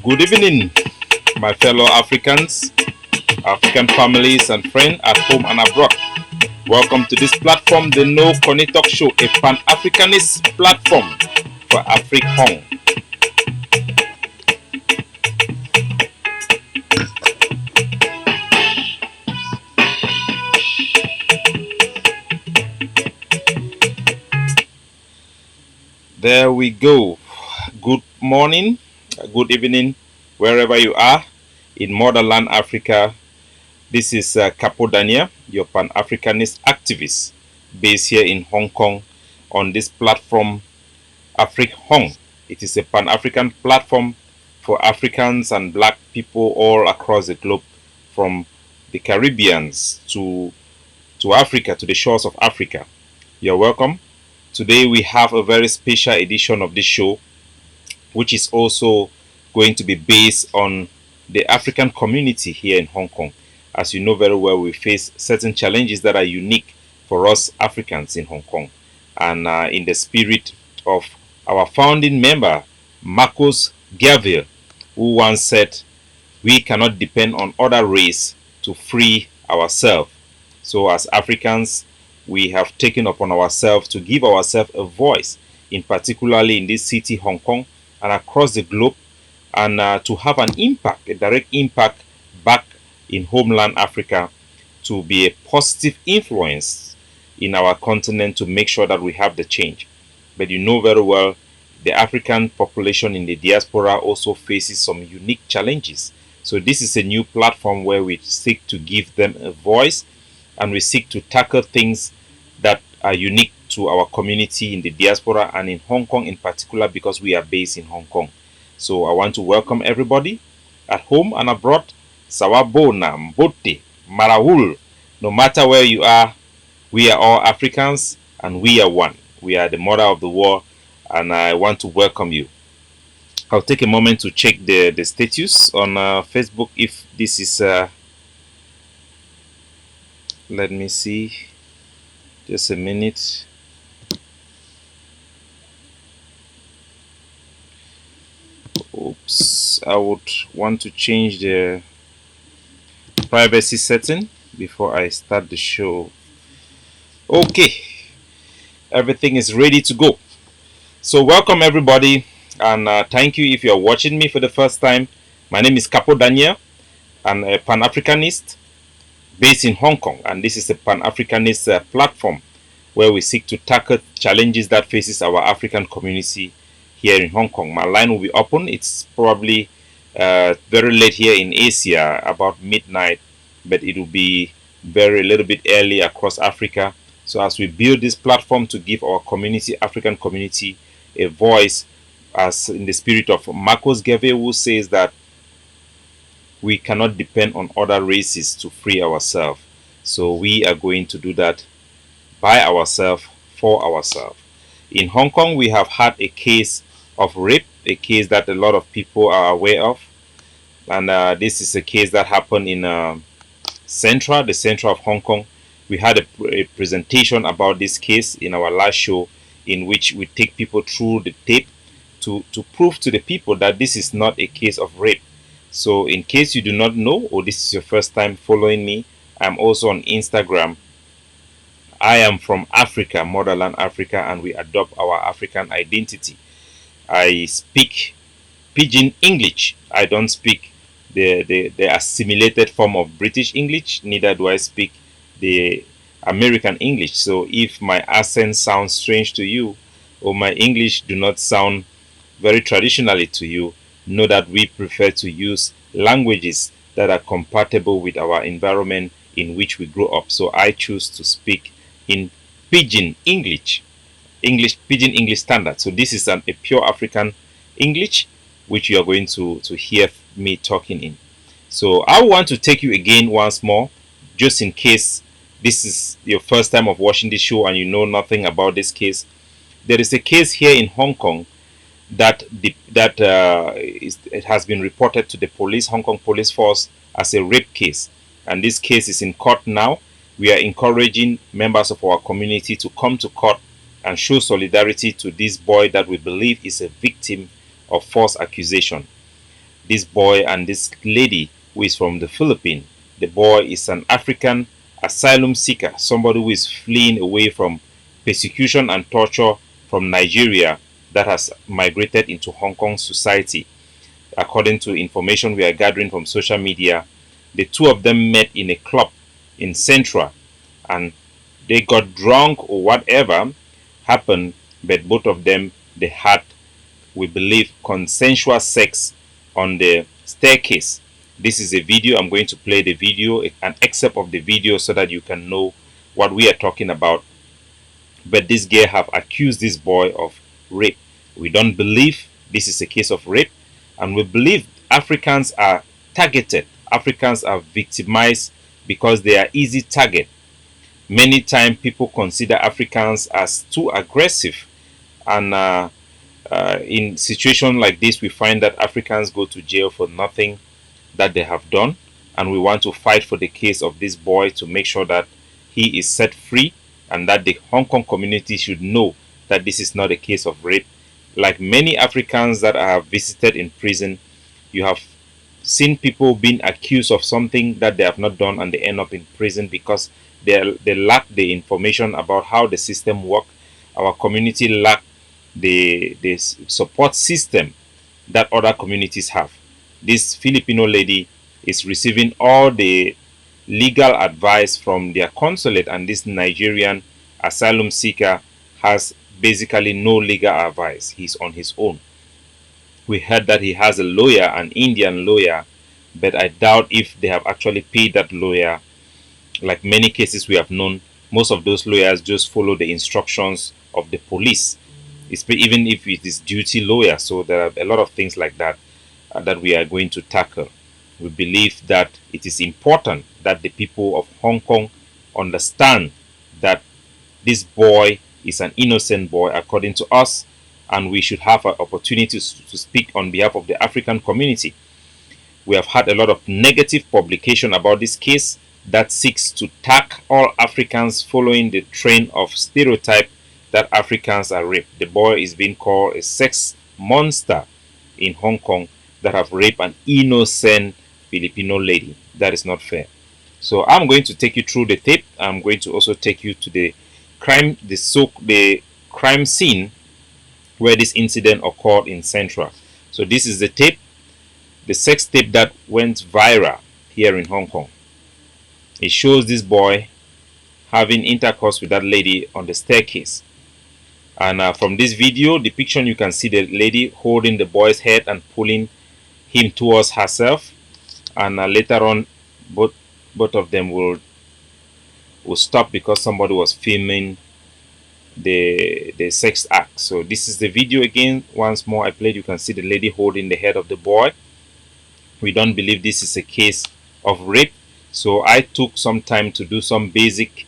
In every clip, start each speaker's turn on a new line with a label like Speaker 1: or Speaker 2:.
Speaker 1: Good evening, my fellow Africans, African families and friends at home and abroad. Welcome to this platform, the No Connie Talk Show, a Pan-Africanist platform for Africa Home. There we go. Good morning, good evening, wherever you are in motherland Africa. This is Capo Daniel, your Pan-Africanist activist based here in Hong Kong on this platform, Africa Hong. It is a Pan-African platform for Africans and black people all across the globe, from the Caribbeans to Africa, to the shores of Africa. You're welcome. Today we have a very special edition of this show, which is also going to be based on the African community here in Hong Kong. As you know very well, we face certain challenges that are unique for us Africans in Hong Kong. And in the spirit of our founding member, Marcus Garvey, who once said, we cannot depend on other race to free ourselves. So as Africans, we have taken upon ourselves to give ourselves a voice, in particularly in this city, Hong Kong, and across the globe, and to have an impact, a direct impact back in homeland Africa, to be a positive influence in our continent to make sure that we have the change. But you know very well, the African population in the diaspora also faces some unique challenges. So this is a new platform where we seek to give them a voice, and we seek to tackle things that are unique to our community in the diaspora and in Hong Kong in particular, because we are based in Hong Kong. So I want to welcome everybody at home and abroad. Sawabona, Mbote, Marahul. No matter where you are, we are all Africans and we are one. We are the mother of the world, and I want to welcome you. I'll take a moment to check the status on Facebook if this is... let me see. Just a minute. Oops. I would want to change the privacy setting before I start the show. Okay. Everything is ready to go. So welcome everybody, and thank you if you are watching me for the first time. My name is Capo Daniel. I'm a Pan-Africanist based in Hong Kong, and this is a Pan-Africanist platform where we seek to tackle challenges that faces our African community here in Hong Kong. My line will be open. It's probably very late here in Asia, about midnight, but it will be a little bit early across Africa. So as we build this platform to give our community, African community, a voice, as in the spirit of Marcus Garvey, who says that we cannot depend on other races to free ourselves. So we are going to do that by ourselves, for ourselves. In Hong Kong, we have had a case of rape, a case that a lot of people are aware of. And this is a case that happened in the center of Hong Kong. We had a presentation about this case in our last show, in which we take people through the tape to prove to the people that this is not a case of rape. So in case you do not know, or this is your first time following me, I'm also on Instagram. I am from Africa, motherland Africa, and we adopt our African identity. I speak Pidgin English. I don't speak the assimilated form of British English, neither do I speak the American English. So if my accent sounds strange to you, or my English do not sound very traditionally to you, know that we prefer to use languages that are compatible with our environment in which we grow up. So I choose to speak in Pidgin English, Pidgin English standard. So this is a pure African English, which you are going to hear me talking in. So I want to take you again once more, just in case this is your first time of watching this show and you know nothing about this case. There is a case here in Hong Kong that it has been reported to the police, Hong Kong police force, as a rape case, and this case is in court now. We are encouraging members of our community to come to court and show solidarity to this boy that we believe is a victim of false accusation. this boy and this lady who is from the Philippines. The boy is an African asylum seeker, somebody who is fleeing away from persecution and torture from Nigeria that has migrated into Hong Kong society. According to information we are gathering from social media, the two of them met in a club in Central and they got drunk or whatever happened, but both of them, they had, we believe, consensual sex on the staircase. This is a video. I'm going to play the video, an excerpt of the video, so that you can know what we are talking about. But this girl have accused this boy of rape. We don't believe this is a case of rape, and we believe Africans are targeted. Africans are victimized because they are easy target. Many times people consider Africans as too aggressive, and in situations like this, we find that Africans go to jail for nothing that they have done, and we want to fight for the case of this boy to make sure that he is set free, and that the Hong Kong community should know that this is not a case of rape. Like many Africans that I have visited in prison, you have seen people being accused of something that they have not done and they end up in prison because they lack the information about how the system works. Our community lack the support system that other communities have. This Filipino lady is receiving all the legal advice from their consulate, and this Nigerian asylum seeker has basically no legal advice. He's on his own. We heard that he has a lawyer, an Indian lawyer, but I doubt if they have actually paid that lawyer. Like many cases we have known, most of those lawyers just follow the instructions of the police, even if it is duty lawyer. So there are a lot of things like that that we are going to tackle. We believe that it is important that the people of Hong Kong understand that this boy is an innocent boy according to us, and we should have an opportunity to speak on behalf of the African community. We have had a lot of negative publication about this case that seeks to tag all Africans following the trend of stereotype that Africans are raped. The boy is being called a sex monster in Hong Kong that have raped an innocent Filipino lady. That is not fair. So I'm going to take you through the tape. I'm going to also take you to the crime scene where this incident occurred in Central. So this is the tape, the sex tape that went viral here in Hong Kong. It shows this boy having intercourse with that lady on the staircase. And from this video depiction, you can see the lady holding the boy's head and pulling him towards herself. And later on, both of them will stop because somebody was filming the sex act. So this is the video again. Once more I played, you can see the lady holding the head of the boy. We don't believe this is a case of rape. So I took some time to do some basic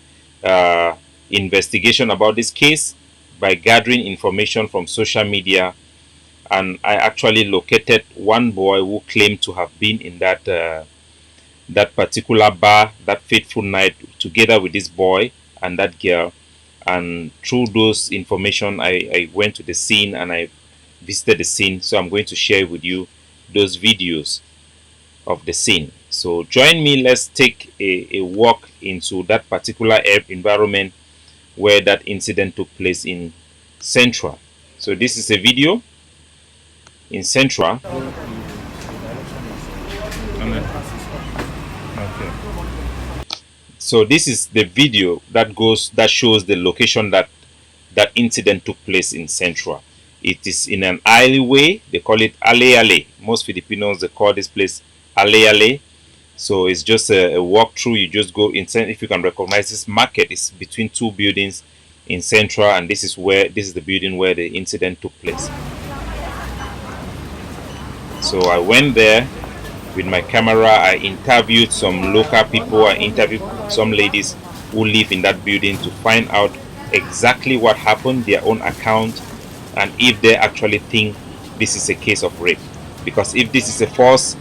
Speaker 1: investigation about this case by gathering information from social media, and I actually located one boy who claimed to have been in that particular bar that fateful night together with this boy and that girl. And through those information, I went to the scene and I visited the scene. So I'm going to share with you those videos of the scene. So join me. Let's take a walk into that particular environment where that incident took place in Central. So this is a video in Central. Okay. So this is the video that shows the location that incident took place in Central. It is in an alleyway. They call it Ale Ale. Most Filipinos, they call this place Ale Ale. So it's just a walk through. You just go inside. If you can recognize this market, it's between two buildings in Central, and this is the building where the incident took place. So I went there with my camera. I interviewed some local people. I interviewed some ladies who live in that building to find out exactly what happened, their own account, and if they actually think this is a case of rape. Because if this is a false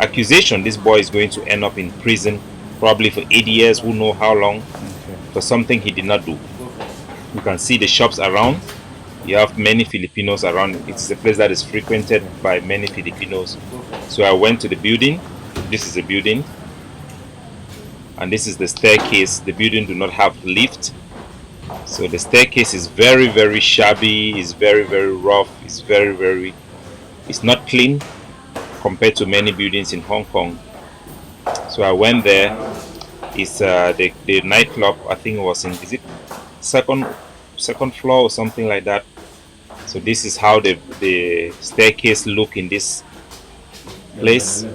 Speaker 1: accusation, this boy is going to end up in prison probably for 8 years, who know how long, for something he did not do. You can see the shops around. You have many Filipinos around. It's a place that is frequented by many Filipinos. So I went to the building. This is the building, and this is the staircase. The building do not have lift, so the staircase is very, very shabby. It's very, very rough. It's very, very, it's not clean compared to many buildings in Hong Kong. So I went there. It's the nightclub. I think it was in, is it second floor or something like that. So this is how the staircase look in this place.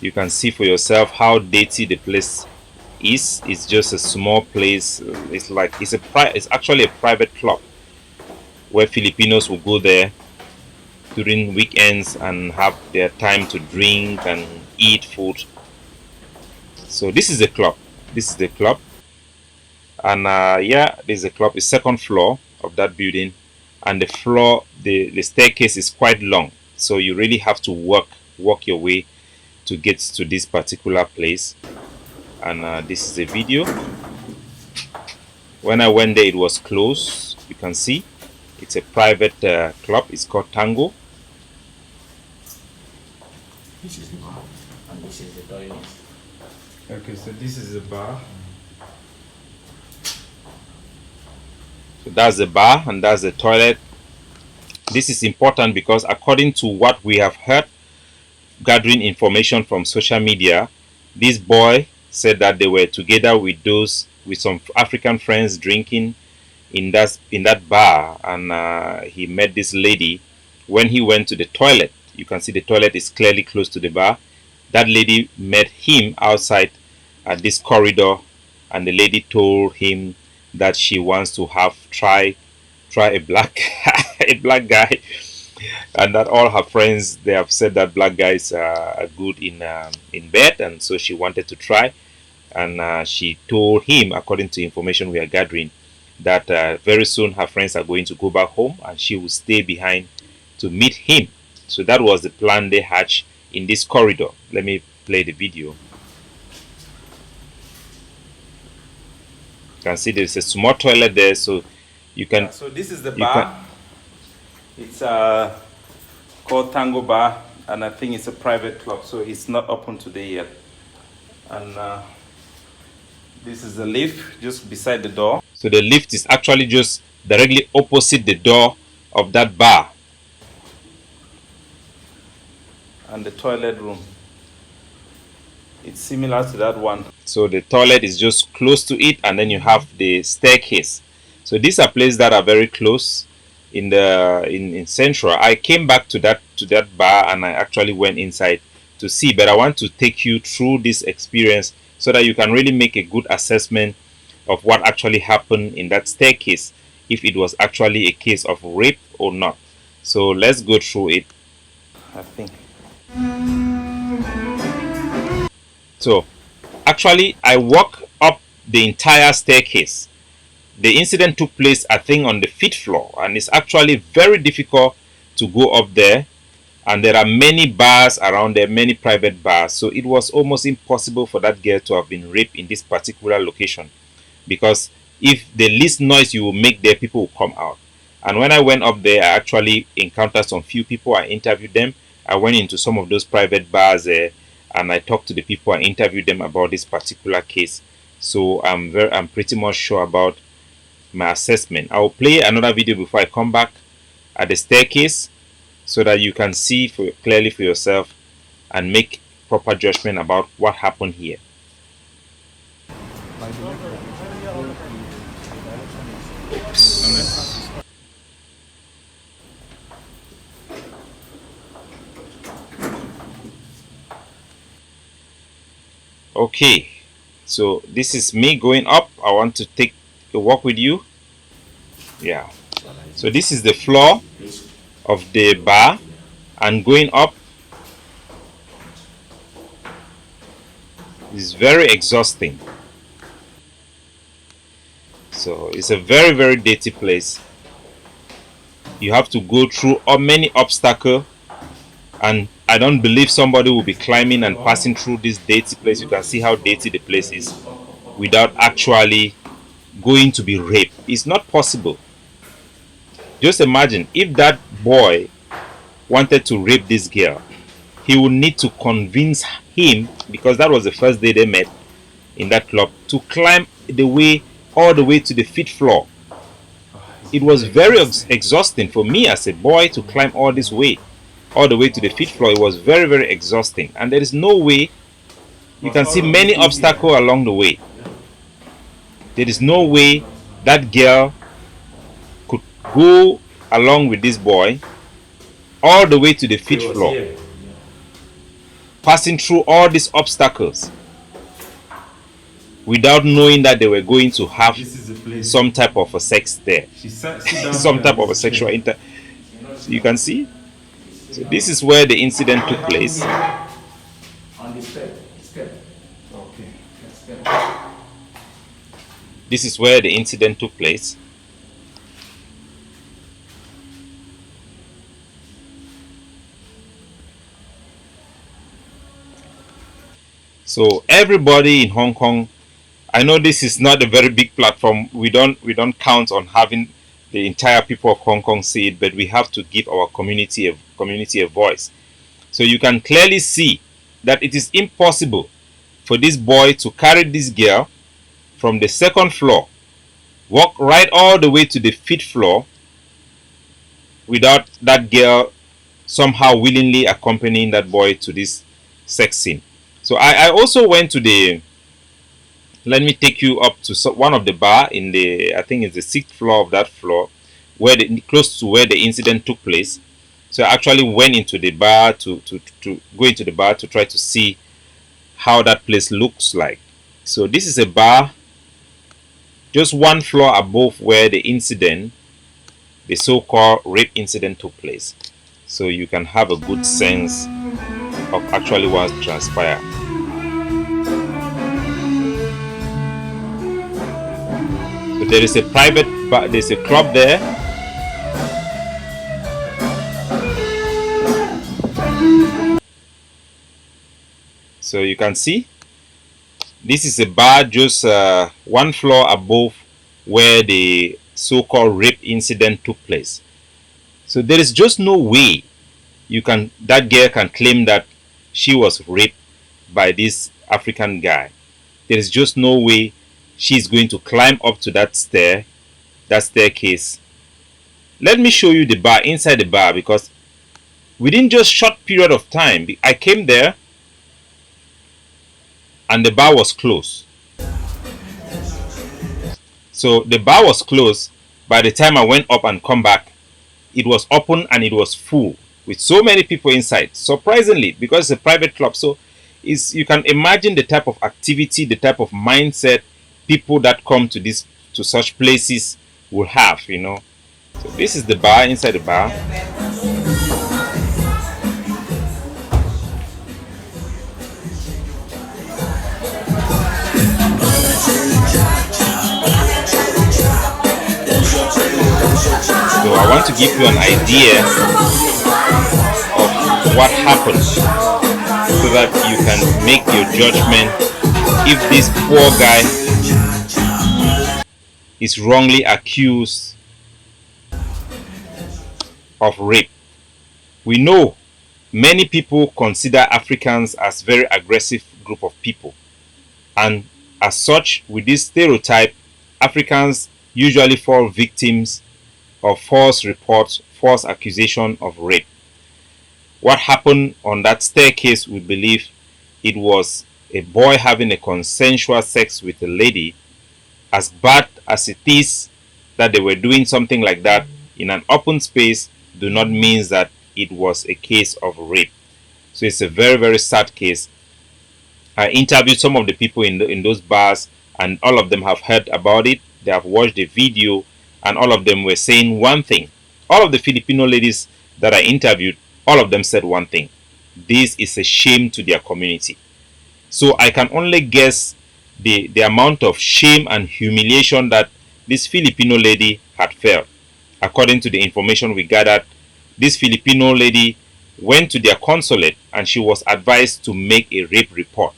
Speaker 1: You can see for yourself how dirty the place is. It's just a small place. It's like it's actually a private club where Filipinos will go there during weekends and have their time to drink and eat food. So this is the club. This is the club, and yeah, this is the club. It's second floor of that building, and the floor, the staircase is quite long. So you really have to walk your way to get to this particular place. And this is the video. When I went there, it was closed. You can see it's a private club. It's called Tango.
Speaker 2: This is the bar, and this is the toilet.
Speaker 1: Okay, so this is the bar. So that's the bar and that's the toilet. This is important because according to what we have heard, gathering information from social media, this boy said that they were together with some African friends drinking in that bar, and he met this lady. When he went to the toilet, you can see the toilet is clearly close to the bar. That lady met him outside at this corridor, and the lady told him that she wants to try a black a black guy, and that all her friends, they have said that black guys are good in bed, and so she wanted to try. And she told him, according to information we are gathering, that very soon her friends are going to go back home and she will stay behind to meet him. So that was the plan they hatched in this corridor. Let me play the video. You can see there's a small toilet there, so you can. So this is the bar. It's called Tango Bar, and I think it's a private club, so it's not open today yet. And this is the lift just beside the door. So the lift is actually just directly opposite the door of that bar. And the toilet room, it's similar to that one. So the toilet is just close to it, and then you have the staircase. So these are places that are very close in Central. I came back to that bar, and I actually went inside to see, but I want to take you through this experience so that you can really make a good assessment of what actually happened in that staircase, if it was actually a case of rape or not. So let's go through it. I think so. Actually, I walked up the entire staircase. The incident took place, I think, on the 5th floor, and it's actually very difficult to go up there. And there are many bars around there, many private bars. So it was almost impossible for that girl to have been raped in this particular location, because if the least noise you will make there, people will come out. And when I went up there, I actually encountered some few people. I interviewed them. I went into some of those private bars there, and I talked to the people. I interviewed them about this particular case. So I'm pretty much sure about my assessment. I will play another video before I come back at the staircase, so that you can see clearly for yourself and make proper judgment about what happened here. Oops. Okay, so this is me going up. I want to take a walk with you. Yeah, so this is the floor of the bar, and going up is very exhausting. So it's a very, very dirty place. You have to go through many obstacles, and I don't believe somebody will be climbing and passing through this dirty place. You can see how dirty the place is without actually going to be raped. It's not possible. Just imagine if that boy wanted to rape this girl, he would need to convince him, because that was the first day they met in that club, to climb all the way to the fifth floor. It was very exhausting for me as a boy to climb all the way to the fifth floor. It was very, very exhausting, and there is no way. You can see many obstacles along the way. There is no way that girl could go along with this boy all the way to the fifth floor, passing through all these obstacles without knowing that they were going to have some type of a sex there, some type of a sexual inter. So you can see. So this is where the incident took place.
Speaker 2: On the step.
Speaker 1: Okay. This is where the incident took place. So everybody in Hong Kong, I know this is not a very big platform. We don't count on having the entire people of Hong Kong see it, but we have to give our community a voice. So you can clearly see that it is impossible for this boy to carry this girl from the second floor, walk right all the way to the fifth floor without that girl somehow willingly accompanying that boy to this sex scene. So I also went to let me take you up to one of the bar in I think it's the sixth floor of that floor, close to where the incident took place. So I actually went into the bar to go into the bar to try to see how that place looks like. So this is a bar just one floor above where the so-called rape incident took place. So you can have a good sense of actually what transpired. So there is a private bar, there's a club there. So you can see this is a bar just one floor above where the so-called rape incident took place. So there is just no way that girl can claim that she was raped by this African guy. There is just no way she's going to climb up to that staircase. Let me show you the bar, inside the bar, because within just short period of time, I came there and the bar was closed. So the bar was closed. By the time I went up and come back, it was open and it was full with so many people inside. Surprisingly, because it's a private club, so you can imagine the type of activity, the type of mindset people that come to such places will have, So this is the bar, inside the bar. So I want to give you an idea of what happened so that you can make your judgment if this poor guy is wrongly accused of rape. We know many people consider Africans as very aggressive group of people, and as such, with this stereotype, Africans usually fall victims of false reports, false accusation of rape. What happened on that staircase, we believe it was a boy having a consensual sex with a lady. As bad as it is that they were doing something like that in an open space, do not mean that it was a case of rape. So it's a very, very sad case. I interviewed some of the people in those bars, and all of them have heard about it. They have watched the video, and all of them were saying one thing. All of the Filipino ladies that I interviewed, all of them said one thing: this is a shame to their community. So I can only guess the amount of shame and humiliation that this Filipino lady had felt. According to the information we gathered, this Filipino lady went to their consulate and she was advised to make a rape report.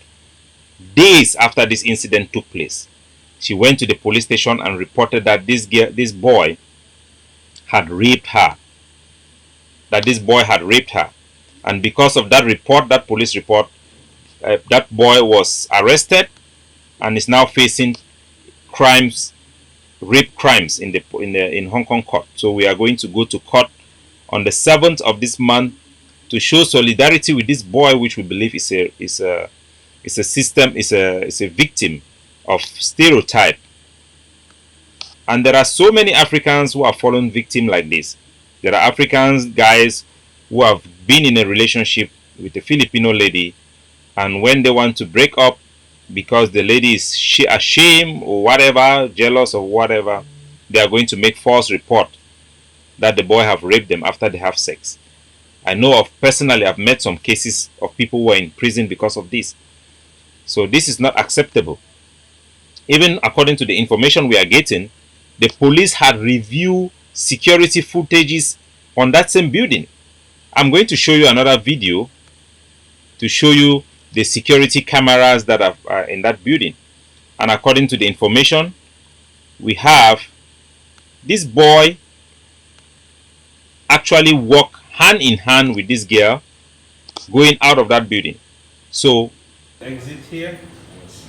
Speaker 1: Days after this incident took place, she went to the police station and reported that this boy had raped her. that this boy had raped her. And because of that report, that police report, that boy was arrested and is now facing crimes, rape crimes in Hong Kong court. So we are going to go to court on the 7th of this month to show solidarity with this boy, which we believe is a system, is a victim of stereotype. And there are so many Africans who have fallen victim like this. There are Africans guys who have been in a relationship with a Filipino lady, and when they want to break up because the lady is ashamed or whatever, jealous or whatever, they are going to make false report that the boy have raped them after they have sex. I know of personally, I've met some cases of people who are in prison because of this. So this is not acceptable. Even according to the information we are getting, the police had reviewed security footages on that same building. I'm going to show you another video to show you the security cameras that are in that building. And according to the information we have, this boy actually walked hand in hand with this girl going out of that building. So exit here.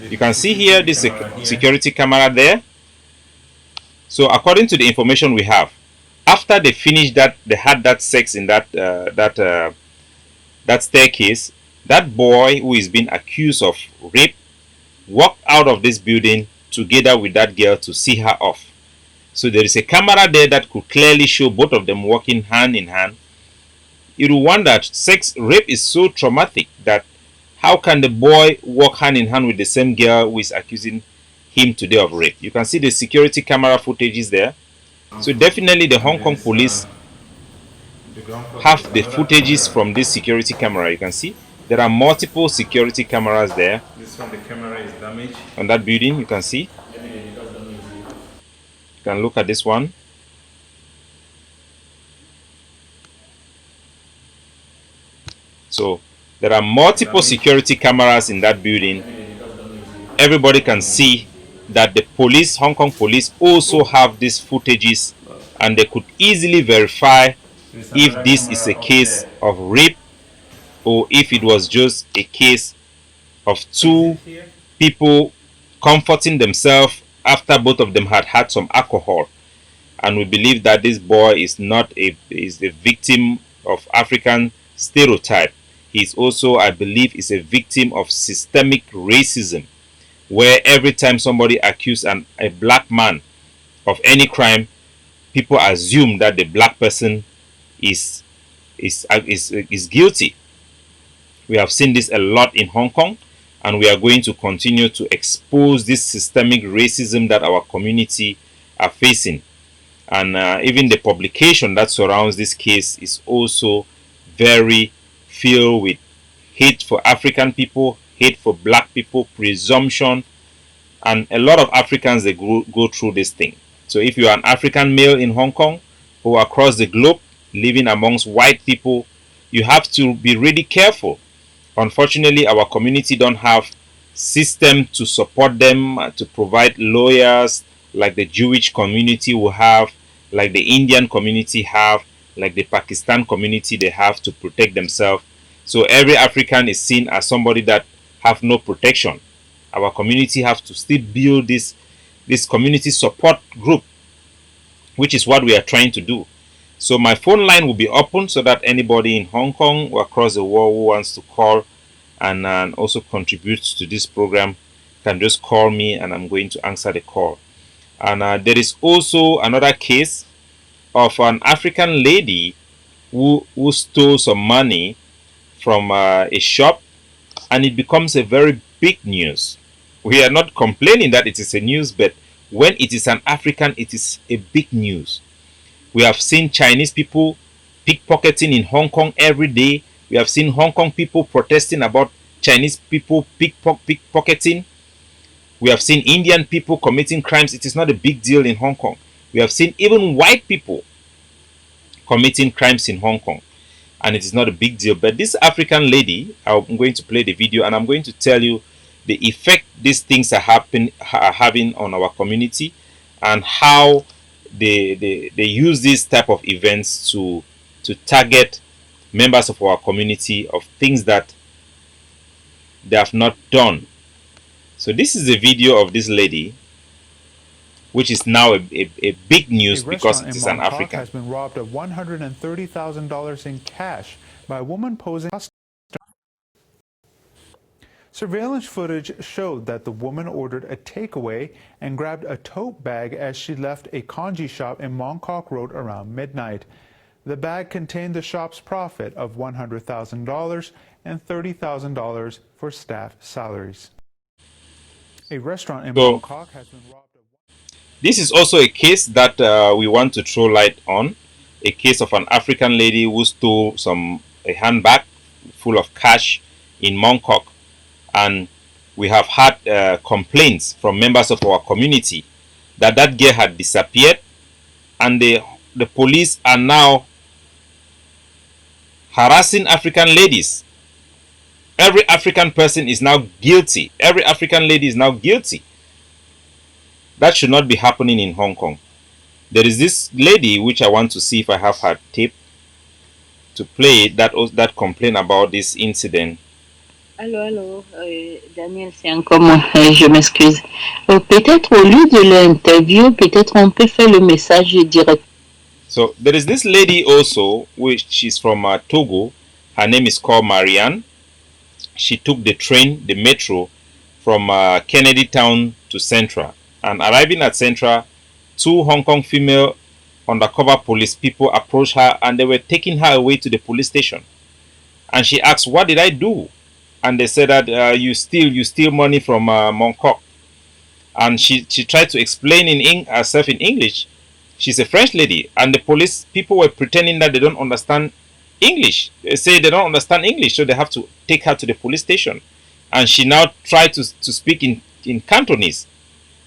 Speaker 1: You can see here this security camera there. So according to the information we have, after they finished that, they had that sex in that staircase. That boy who is being accused of rape walked out of this building together with that girl to see her off. So there is a camera there that could clearly show both of them walking hand in hand. You will wonder, rape is so traumatic that how can the boy walk hand in hand with the same girl who is accusing him today of rape? You can see the security camera footage is there. So definitely the Hong Kong police have the footages from this security camera. You can see there are multiple security cameras there. This one, the camera is damaged on that building. You can see. You can look at this one. So there are multiple security cameras in that building. Everybody can see that the police, Hong Kong police, also have these footages, and they could easily verify if this is a case of rape or if it was just a case of two people comforting themselves after both of them had had some alcohol. And we believe that this boy is not is the victim of African stereotype. He is also, I believe, is a victim of systemic racism, where every time somebody accuses a black man of any crime, people assume that the black person is guilty. We have seen this a lot in Hong Kong, and we are going to continue to expose this systemic racism that our community are facing. And even the publication that surrounds this case is also very filled with hate for African people, hate for black people, presumption, and a lot of Africans, they go through this thing. So if you are an African male in Hong Kong or across the globe living amongst white people, you have to be really careful. Unfortunately, our community don't have system to support them, to provide lawyers like the Jewish community will have, like the Indian community have, like the Pakistan community they have to protect themselves. So every African is seen as somebody that have no protection. Our community have to still build this community support group, which is what we are trying to do. So my phone line will be open so that anybody in Hong Kong or across the world who wants to call and also contribute to this program can just call me, and I'm going to answer the call. And there is also another case of an African lady who stole some money from a shop, and it becomes a very big news. We are not complaining that it is a news, but when it is an African, it is a big news. We have seen Chinese people pickpocketing in Hong Kong every day. We have seen Hong Kong people protesting about Chinese people pickpocketing. We have seen Indian people committing crimes. It is not a big deal in Hong Kong. We have seen even white people committing crimes in Hong Kong, and it is not a big deal. But this African lady, I'm going to play the video, and I'm going to tell you the effect these things are having on our community, and how they use these type of events to to target members of our community of things that they have not done. So this is a video of this lady, which is now a big
Speaker 3: A
Speaker 1: news because
Speaker 3: restaurant
Speaker 1: it
Speaker 3: in
Speaker 1: is an
Speaker 3: Mongkok
Speaker 1: African.
Speaker 3: has been robbed of $130,000 in cash by a woman posing as a customer. Surveillance footage showed that the woman ordered a takeaway and grabbed a tote bag as she left a congee shop in Mongkok Road around midnight. The bag contained the shop's profit of $100,000 and $30,000 for staff salaries. A restaurant in
Speaker 1: So
Speaker 3: Mongkok has been robbed of.
Speaker 1: this is also a case that we want to throw light on. A case of an African lady who stole a handbag full of cash in Mongkok, and we have had complaints from members of our community that that girl had disappeared, and the police are now harassing African ladies. Every African person is now guilty. Every African lady is now guilty. That should not be happening in Hong Kong. There is this lady which I want to see if I have her tape to play that complain about this incident.
Speaker 4: Allô, allô, Daniel, c'est encore moi, je m'excuse. Peut-être au lieu de l'interview, peut-être on peut faire le message direct.
Speaker 1: So there is this lady also, which is from Togo. Her name is called Marianne. She took the train, the metro, from Kennedy Town to Central. And arriving at Central, two Hong Kong female undercover police people approached her and they were taking her away to the police station. And she asked, "What did I do?" And they said that you steal money from Mongkok. And she tried to explain herself in English. She's a French lady, and the police people were pretending that they don't understand English. They say they don't understand English, so they have to take her to the police station. And she now tried to speak in Cantonese,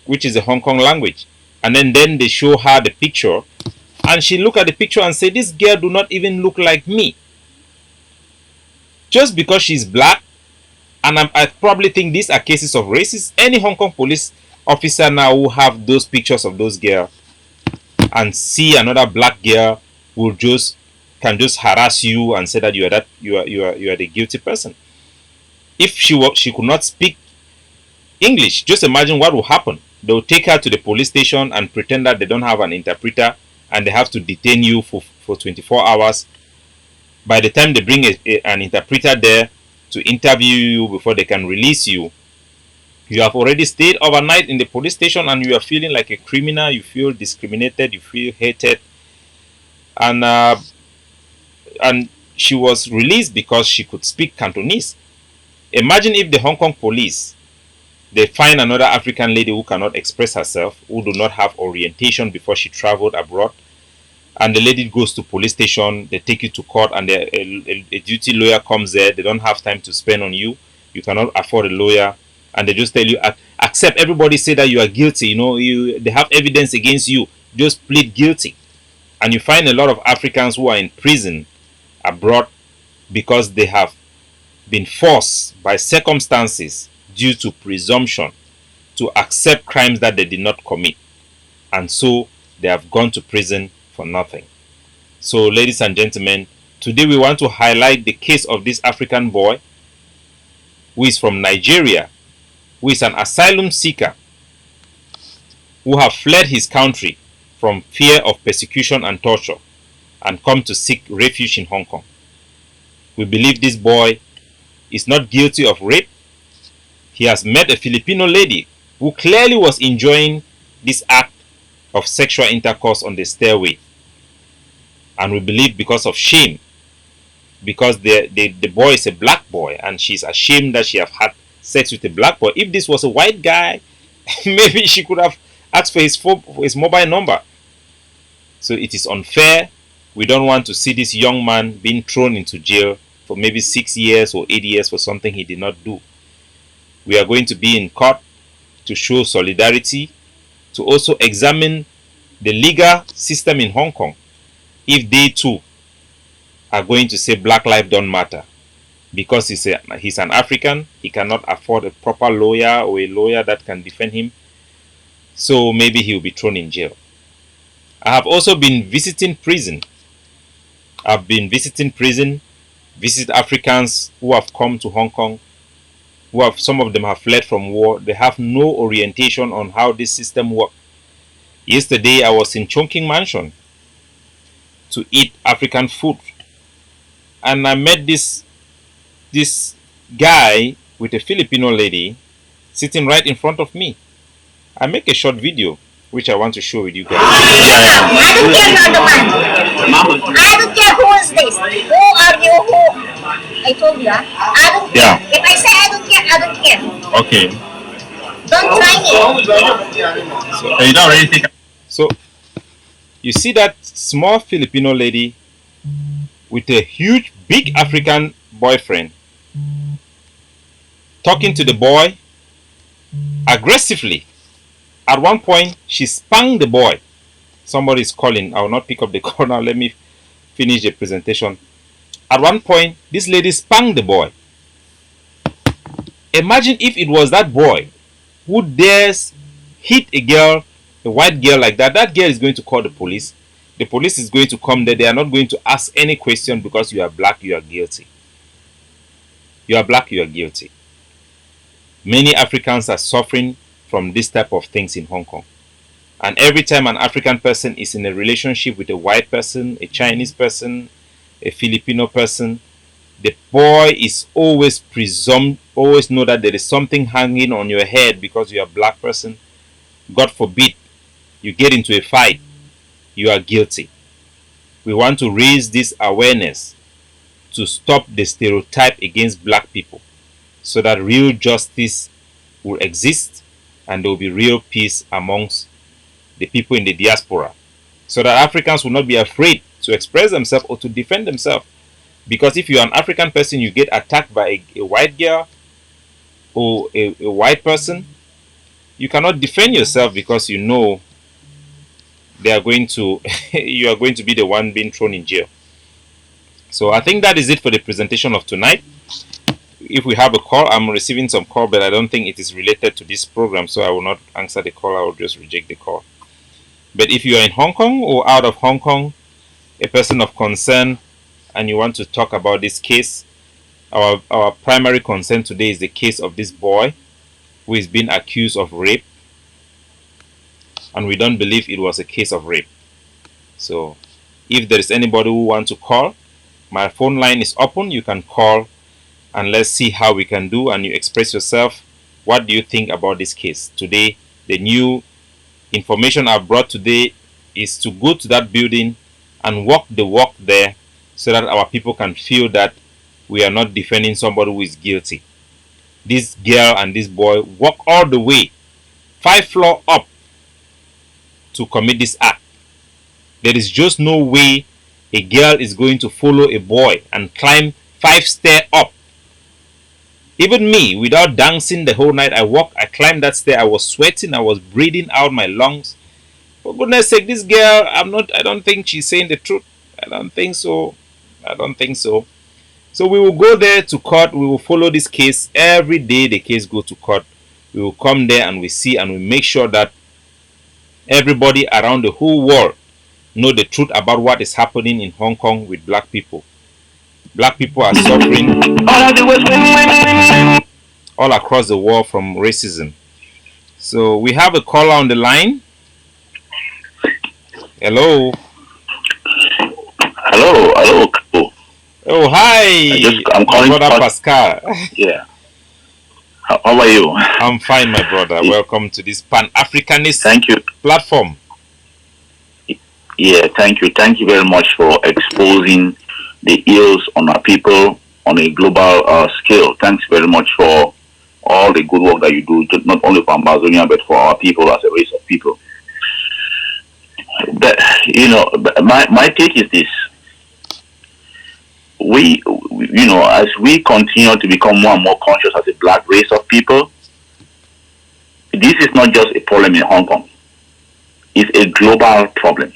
Speaker 1: which is a Hong Kong language. And then they show her the picture, and she look at the picture and say, "This girl do not even look like me." Just because she's black, and I probably think these are cases of racism. Any Hong Kong police officer now who have those pictures of those girls and see another black girl can just harass you and say that you are the guilty person. If she could not speak English, just imagine what will happen. They will take her to the police station and pretend that they don't have an interpreter, and they have to detain you for 24 hours. By the time they bring an interpreter there to interview you before they can release you, you have already stayed overnight in the police station and you are feeling like a criminal. You feel discriminated, you feel hated, and she was released because she could speak Cantonese. Imagine if the Hong Kong police, they find another African lady who cannot express herself, who do not have orientation before she traveled abroad, and the lady goes to police station, they take you to court, and a duty lawyer comes there. They don't have time to spend on you. You cannot afford a lawyer, and they just tell you, accept. Everybody say that you are guilty. They have evidence against you. Just plead guilty. And you find a lot of Africans who are in prison abroad because they have been forced by circumstances due to presumption to accept crimes that they did not commit, and so they have gone to prison for nothing. So, ladies and gentlemen, today we want to highlight the case of this African boy who is from Nigeria, who is an asylum seeker, who have fled his country from fear of persecution and torture and come to seek refuge in Hong Kong. We believe this boy is not guilty of rape. He has met a Filipino lady who clearly was enjoying this act of sexual intercourse on the stairway. And we believe because of shame, because the boy is a black boy and she's ashamed that she have had sex with a black boy. If this was a white guy, maybe she could have asked for his mobile number. So it is unfair. We don't want to see this young man being thrown into jail for maybe 6 years or 8 years for something he did not do. We are going to be in court to show solidarity, to also examine the legal system in Hong Kong, if they too are going to say black life don't matter. Because he's an African, he cannot afford a proper lawyer or a lawyer that can defend him, so maybe he will be thrown in jail. I have also been visiting prison, I've been visiting prison, visit Africans who have come to Hong Kong, some of them have fled from war. They have no orientation on how this system works. Yesterday I was in Chongqing Mansion to eat African food, and I met this guy with a Filipino lady sitting right in front of me. I make a short video which I want to show with you guys.
Speaker 5: I don't care you're the man. I don't care who is this. Who are you? Who? I told you, I don't care.
Speaker 1: Yeah.
Speaker 5: If I say I don't care, I don't care.
Speaker 1: Okay.
Speaker 5: Don't try me.
Speaker 1: So you don't really think. So you see that small Filipino lady with a huge, big African boyfriend talking to the boy aggressively. At one point, she spanked the boy. Somebody is calling. I will not pick up the call now. Let me finish the presentation. At one point, this lady spanked the boy. Imagine if it was that boy who dares hit a girl, a white girl like that. That girl is going to call the police. The police is going to come there. They are not going to ask any question because you are black, you are guilty. You are black, you are guilty. Many Africans are suffering from this type of things in Hong Kong. And every time an African person is in a relationship with a white person, a Chinese person, a Filipino person, the boy is always always know that there is something hanging on your head because you are a black person. God forbid you get into a fight, you are guilty. We want to raise this awareness to stop the stereotype against black people so that real justice will exist and there will be real peace amongst the people in the diaspora, so that Africans will not be afraid to express themselves or to defend themselves. Because if you are an African person, you get attacked by a white girl or a white person, you cannot defend yourself because you know they are going to you are going to be the one being thrown in jail. So I think that is it for the presentation of tonight. If we have a call, I'm receiving some call, but I don't think it is related to this program, so I will not answer the call. I will just reject the call. But if you are in Hong Kong or out of Hong Kong, a person of concern, and you want to talk about this case, our primary concern today is the case of this boy who is being accused of rape, and we don't believe it was a case of rape. So if there is anybody who wants to call, my phone line is open. You can call and let's see how we can do, and you express yourself. What do you think about this case? Today, the new information I've brought today is to go to that building and walk the walk there so that our people can feel that we are not defending somebody who is guilty. This girl and this boy walk all the way 5 floors up to commit this act. There is just no way a girl is going to follow a boy and climb 5 stairs up. Even me, without dancing the whole night, I climbed that stair. I was sweating. I was breathing out my lungs. For goodness sake, this girl, I don't think she's saying the truth. I don't think so. So we will go there to court. We will follow this case. Every day the case go to court. We will come there and we see and we make sure that everybody around the whole world know the truth about what is happening in Hong Kong with black people. Black people are suffering all across the world from racism. So we have a caller on the line. Hello.
Speaker 6: Hello, Capo.
Speaker 1: Oh, hi.
Speaker 6: I'm calling
Speaker 1: my brother Pascal.
Speaker 6: Yeah. How are you?
Speaker 1: I'm fine, my brother. Welcome to this Pan-Africanist
Speaker 6: Thank you.
Speaker 1: platform.
Speaker 6: Yeah, thank you. Thank you very much for exposing the ills on our people on a global scale. Thanks very much for all the good work that you do, not only for Amazonia, but for our people as a race of people. But, my take is this. We, as we continue to become more and more conscious as a black race of people, this is not just a problem in Hong Kong. It's a global problem.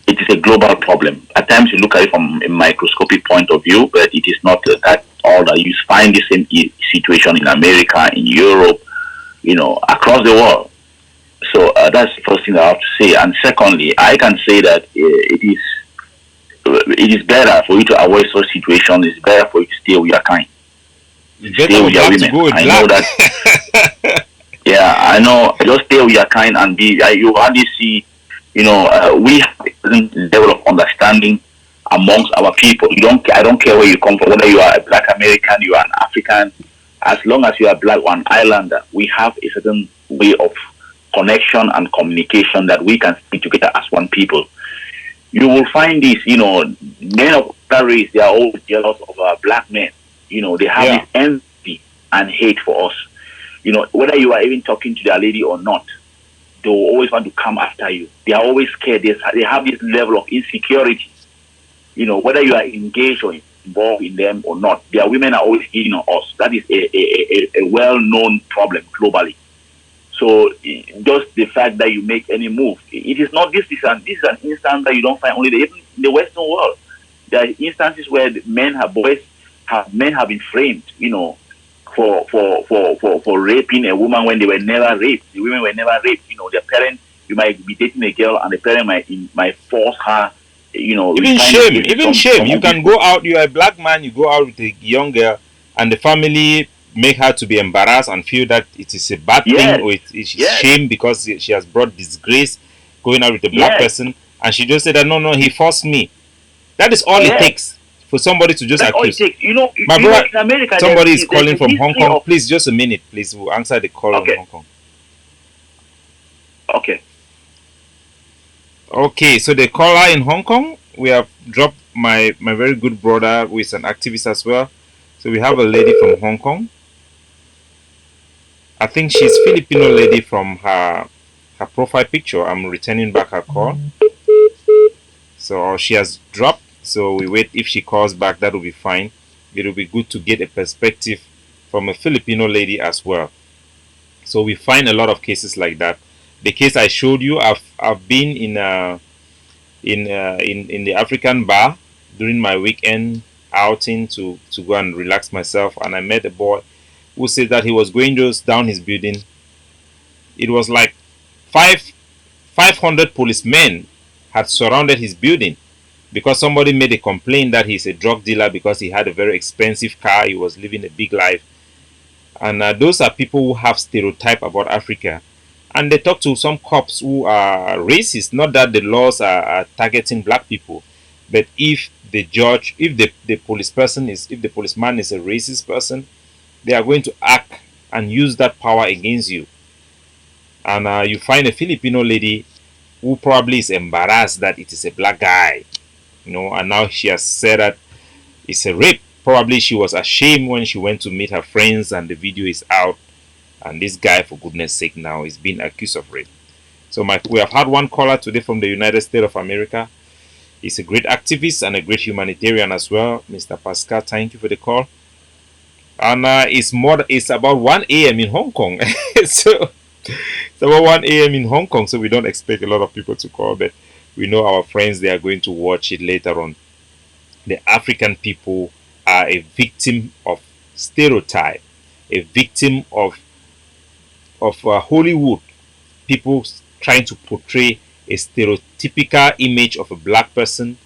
Speaker 6: It is a global problem. At times you look at it from a microscopic point of view, but it is not that all that you find the same situation in America, in Europe, across the world. So that's the first thing I have to say. And secondly, I can say that it is it is better for you to avoid such situations. It's better for you to stay with your kind,
Speaker 1: It's better
Speaker 6: stay
Speaker 1: with
Speaker 6: with your
Speaker 1: black to
Speaker 6: women.
Speaker 1: go with
Speaker 6: I know
Speaker 1: black.
Speaker 6: that. Yeah, I know. Just stay with your kind and be. You hardly see. We have a certain level of understanding amongst our people. You don't. I don't care where you come from. Whether you are a Black American, you are an African. As long as you are Black or an Islander, we have a certain way of connection and communication that we can speak together as one people. You will find this. Men of that race, they are always jealous of Black men. They have
Speaker 1: Yeah.
Speaker 6: this envy and hate for us. Whether you are even talking to their lady or not, they will always want to come after you. They are always scared. They have this level of insecurity. Whether you are engaged or involved in them or not, their women are always hitting on us. That is a well-known problem globally. So just the fact that you make any move, it is not this. This is an instance that you don't find only even in the Western world. There are instances where men have been framed. For raping a woman when they were never raped. The women were never raped. Their parents, you might be dating a girl and the parent might force her,
Speaker 1: Even shame, even shame. You can go out, you are a black man, you go out with a young girl, and the family make her to be embarrassed and feel that it is a bad thing, or it's shame because she has brought disgrace going out with a black person, and she just said that no, he forced me. That is all it takes for somebody to just accuse. My brother,
Speaker 6: in America,
Speaker 1: somebody is calling from Hong Kong. Please, just a minute, please. We'll answer the call from Hong Kong.
Speaker 6: Okay.
Speaker 1: Okay, so the caller in Hong Kong, we have dropped my very good brother who is an activist as well. So we have a lady from Hong Kong. I think she's Filipino lady from her profile picture. I'm returning back her call. So she has dropped. So we wait. If she calls back, that will be fine. It will be good to get a perspective from a Filipino lady as well. So we find a lot of cases like that. The case I showed you, I've been in the African bar during my weekend outing to go and relax myself, and I met a boy who said that he was going just down his building. It was like 500 policemen had surrounded his building because somebody made a complaint that he's a drug dealer because he had a very expensive car, he was living a big life. And those are people who have stereotype about Africa. And they talk to some cops who are racist. Not that the laws are targeting black people, but if the judge, if the policeman is a racist person, they are going to act and use that power against you. And you find a Filipino lady who probably is embarrassed that it is a black guy, and now she has said that it's a rape. Probably she was ashamed when she went to meet her friends and the video is out. And this guy, for goodness sake, now is being accused of rape. So we have had one caller today from the United States of America. He's a great activist and a great humanitarian as well. Mr. Pascal, thank you for the call. And it's about 1 a.m. in Hong Kong. So it's about 1 a.m. in Hong Kong, so we don't expect a lot of people to call, but we know our friends, they are going to watch it later on. The African people are a victim of stereotype, a victim of Hollywood, people trying to portray a stereotypical image of a black person,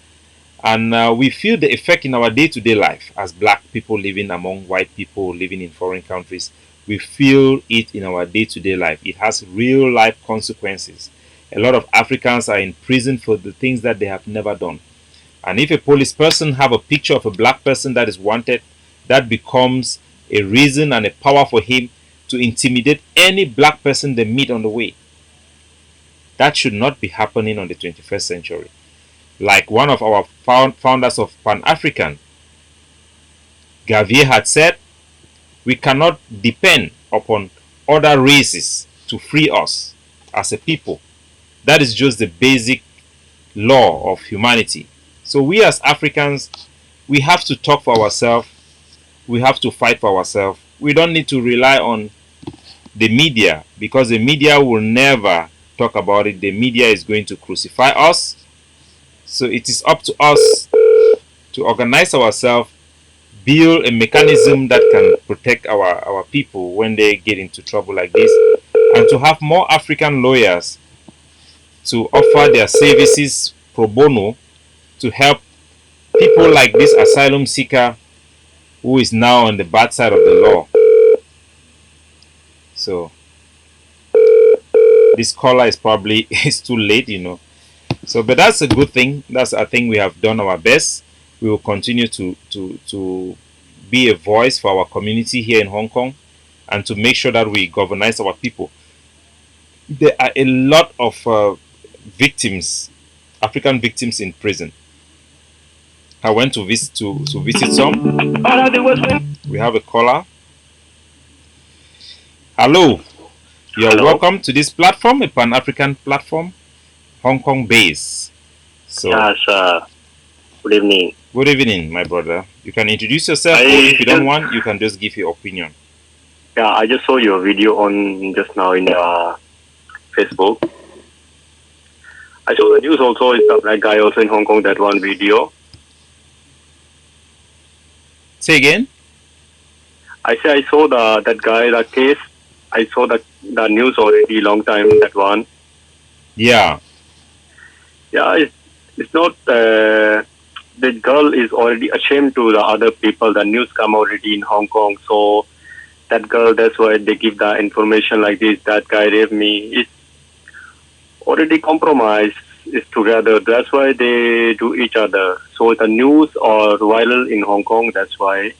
Speaker 1: and we feel the effect in our day-to-day life as black people living among white people living in foreign countries. We feel it in our day-to-day life. It has real life consequences. A lot of Africans are in prison for the things that they have never done. And if a police person have a picture of a black person that is wanted, that becomes a reason and a power for him to intimidate any black person they meet on the way. That should not be happening on the 21st century. Like one of our founders of Pan-African, Gavier, had said, we cannot depend upon other races to free us as a people. That is just the basic law of humanity. So we as Africans, we have to talk for ourselves. We have to fight for ourselves. We don't need to rely on the media, because the media will never talk about it. The media is going to crucify us. So it is up to us to organize ourselves, build a mechanism that can protect our people when they get into trouble like this, and to have more African lawyers to offer their services pro bono to help people like this asylum seeker who is now on the bad side of the law. So this caller is probably it's too late, So, but that's a good thing. I think we have done our best. We will continue to be a voice for our community here in Hong Kong, and to make sure that we governize our people. There are a lot of victims, African victims in prison. I went to visit some. We have a caller. Hello. You're
Speaker 7: Hello.
Speaker 1: welcome to this platform, a Pan-African platform, Hong Kong based. So,
Speaker 7: Yes, good evening.
Speaker 1: Good evening, my brother. You can introduce yourself, or if you don't want, you can just give your opinion.
Speaker 7: Yeah, I just saw your video on just now in Facebook. I saw the news also. It's a black guy also in Hong Kong. That one video.
Speaker 1: Say again.
Speaker 7: I say I saw that guy, that case. I saw the news already long time. That one.
Speaker 1: Yeah.
Speaker 7: Yeah, it's not. The girl is already ashamed to the other people. The news come already in Hong Kong. So that girl, that's why they give the information like this. That guy raped me. It's already compromised. It's together. That's why they do each other. So the news are viral in Hong Kong. That's why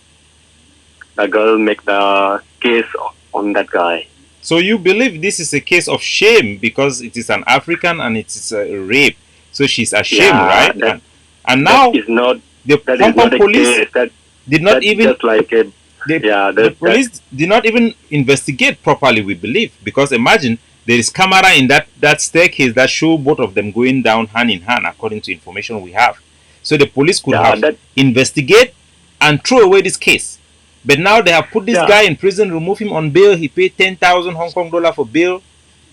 Speaker 7: the girl make the case on that guy.
Speaker 1: So you believe this is a case of shame because it is an African and it is a rape. So she's ashamed,
Speaker 7: Yeah,
Speaker 1: right? And now
Speaker 7: that is not.
Speaker 1: the
Speaker 7: That
Speaker 1: Hong
Speaker 7: is
Speaker 1: Kong
Speaker 7: not a
Speaker 1: police
Speaker 7: case. That
Speaker 1: did not
Speaker 7: that's
Speaker 1: even
Speaker 7: just like a.
Speaker 1: the police did not even investigate properly, we believe, because imagine there is camera in that staircase that show both of them going down hand in hand according to information we have. So the police could have investigate and throw away this case. But now they have put this guy in prison, remove him on bail. He paid 10,000 Hong Kong dollar for bail.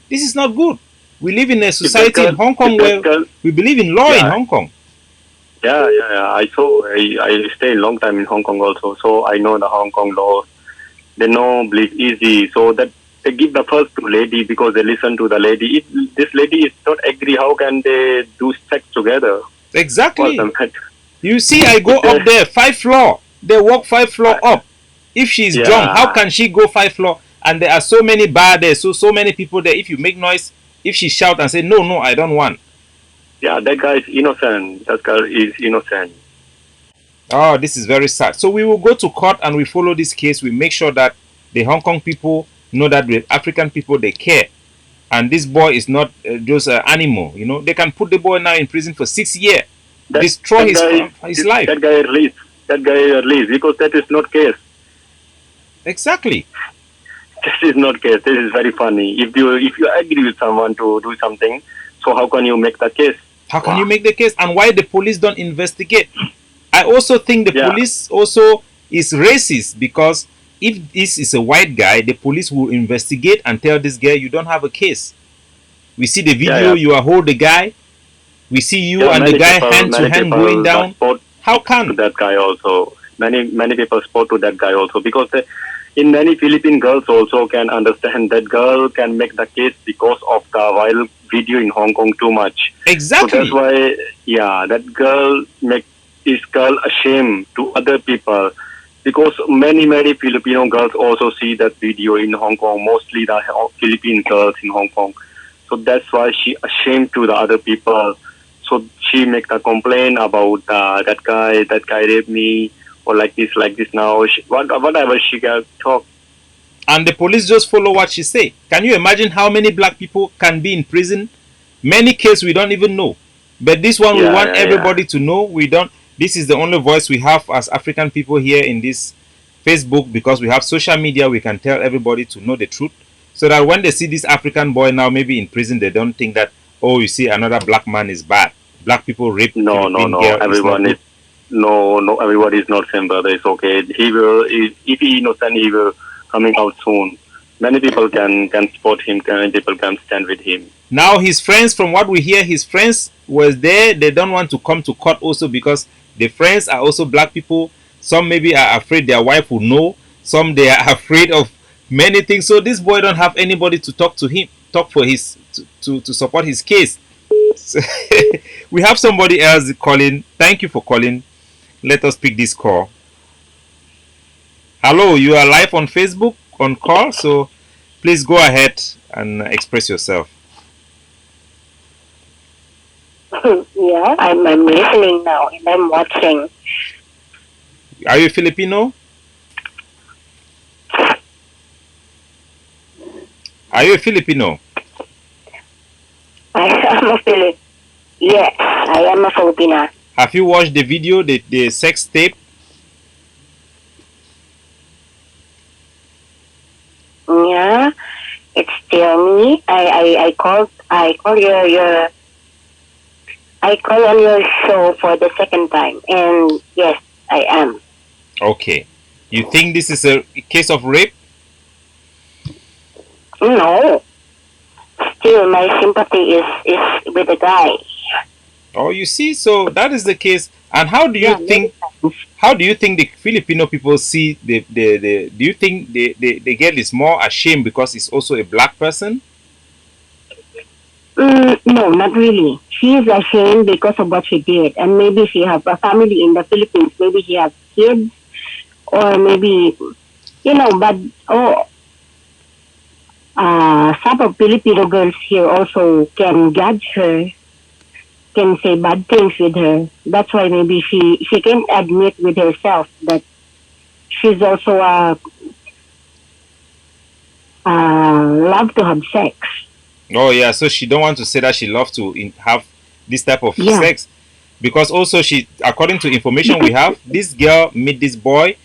Speaker 1: This is not good. We live in a society in Hong Kong where we believe in law in Hong Kong.
Speaker 7: Yeah. I stay a long time in Hong Kong also, so I know the Hong Kong law. They know believe easy, so that they give the first to lady because they listen to the lady. If this lady is not agree, how can they do sex together?
Speaker 1: Exactly. You see, I go up there 5 floor. They walk 5 floor up. If she's drunk, how can she go 5 floor? And there are so many bars there, so many people there. If you make noise, if she shout and say no, I don't want.
Speaker 7: Yeah, that guy is innocent. That girl is innocent.
Speaker 1: Oh, this is very sad. So we will go to court and we follow this case. We make sure that the Hong Kong people know that the African people, they care. And this boy is not just an animal. They can put the boy now in prison for 6 years. Destroy his life.
Speaker 7: That guy released. That guy released because that is not case.
Speaker 1: Exactly.
Speaker 7: This is not case. This is very funny. If you agree with someone to do something, so how can you make the case?
Speaker 1: How can you make the case? And why the police don't investigate? I also think the police also is racist because if this is a white guy, the police will investigate and tell this guy you don't have a case. We see the video, you are hold the guy. We see you and the guy hand to hand going down. How can
Speaker 7: that guy also? Many people support to that guy also because in many Philippine girls also can understand that girl can make the case because of the viral video in Hong Kong too much.
Speaker 1: Exactly.
Speaker 7: So that's why, that girl make this girl ashamed to other people because many Filipino girls also see that video in Hong Kong, mostly the Philippine girls in Hong Kong. So that's why she ashamed to the other people. So she make the complaint about that guy raped me. Or like this now, whatever she can talk.
Speaker 1: And the police just follow what she say. Can you imagine how many black people can be in prison? Many cases we don't even know. But this one we want everybody to know. We don't. This is the only voice we have as African people here in this Facebook because we have social media. We can tell everybody to know the truth. So that when they see this African boy now maybe in prison, they don't think that, oh, you see another black man is bad. Black people rape.
Speaker 7: No. Everyone is. No, everybody is not same, brother. It's okay. He will, if he innocent, he will coming out soon. Many people can support him. Many people can stand with him.
Speaker 1: Now his friends, from what we hear, his friends was there. They don't want to come to court also because the friends are also black people. Some maybe are afraid their wife will know. Some they are afraid of many things. So this boy don't have anybody to talk to him, talk for his to support his case. So we have somebody else calling. Thank you for calling. Let us pick this call. Hello, you are live on Facebook on call, so please go ahead and express yourself.
Speaker 5: Yeah, I'm listening now and I'm watching.
Speaker 1: Are you Filipino? Are you a Filipino?
Speaker 5: I am a Filipino. Yes, I am a Filipina.
Speaker 1: Have you watched the video, the sex tape?
Speaker 5: Yeah, it's still me. I call I call on your show for the second time, and yes, I am.
Speaker 1: Okay. You think this is a case of rape?
Speaker 5: No, still my sympathy is with the guy.
Speaker 1: Oh, you see, so that is the case. And
Speaker 5: Yeah,
Speaker 1: how do you think the Filipino people see the do you think the girl is more ashamed because it's also a black person?
Speaker 5: No, not really. She is ashamed because of what she did, and maybe she have a family in the Philippines. Maybe she has kids, or maybe But some of Filipino girls here also can judge her, can say bad things with her. That's why maybe she can't admit with herself that she's also love to have sex.
Speaker 1: Oh yeah, so she don't want to say that she loves to have this type of
Speaker 5: Yeah.
Speaker 1: sex because also she, according to information we have, this girl meet this boy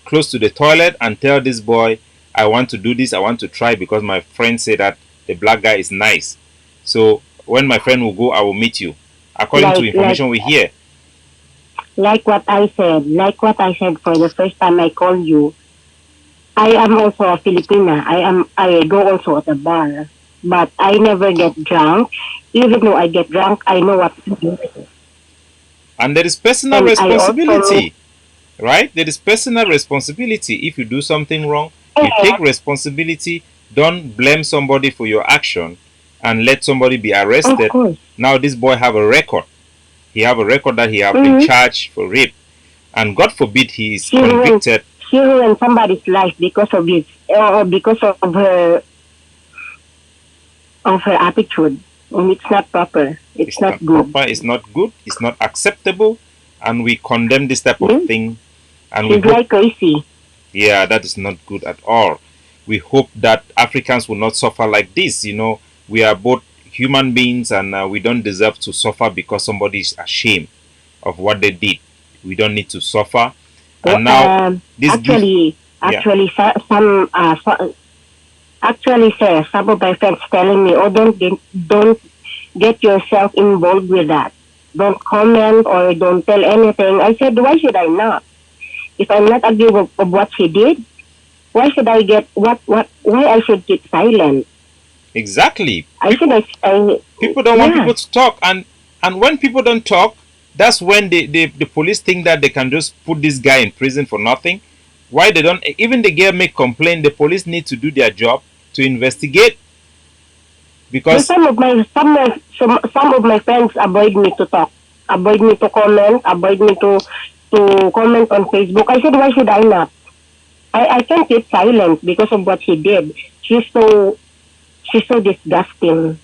Speaker 1: close to the toilet and tell this boy, I want to do this, I want to try because my friend said that the black guy is nice. So when my friend will go, I will meet you. According to information we hear.
Speaker 5: Like what I said, for the first time I called you, I am also a Filipina. I go also at the bar, but I never get drunk. Even though I get drunk, I know what to do.
Speaker 1: And there is personal
Speaker 5: And I also
Speaker 1: responsibility, right? There is personal responsibility. If you do something wrong, you take responsibility. Don't blame somebody for your action and let somebody be
Speaker 5: of
Speaker 1: arrested.
Speaker 5: course.
Speaker 1: Now this boy have a record. He have a record that he have been
Speaker 5: Mm-hmm.
Speaker 1: charged for rape, and God forbid he is
Speaker 5: She ruined
Speaker 1: convicted.
Speaker 5: she ruined somebody's life because of his because of her attitude, and it's not proper. It's not good.
Speaker 1: Proper. It's not good. It's not acceptable, and we condemn this type of
Speaker 5: Mhm.
Speaker 1: thing. And we
Speaker 5: She's
Speaker 1: hope,
Speaker 5: like crazy.
Speaker 1: yeah, that is not good at all. We hope that Africans will not suffer like this. You know, we are both human beings, and we don't deserve to suffer because somebody is ashamed of what they did. We don't need to suffer.
Speaker 5: Well,
Speaker 1: And now this gift, yeah.
Speaker 5: Actually, sir, some of my friends telling me, "Oh, don't get yourself involved with that. Don't comment or don't tell anything." I said, "Why should I not? If I'm not agree of what she did, why should I get why I should keep silent?
Speaker 1: Exactly.
Speaker 5: I should I
Speaker 1: People don't want
Speaker 5: yeah.
Speaker 1: people to talk, and when people don't talk, that's when the police think that they can just put this guy in prison for nothing. Why they don't, even the girl make complaint, the police need to do their job to investigate
Speaker 5: So
Speaker 1: because
Speaker 5: some of my friends avoid me to talk, avoid me to comment, avoid me to comment on Facebook. I said, why should I not? I can't keep silent because of what she did. She's so disgusting.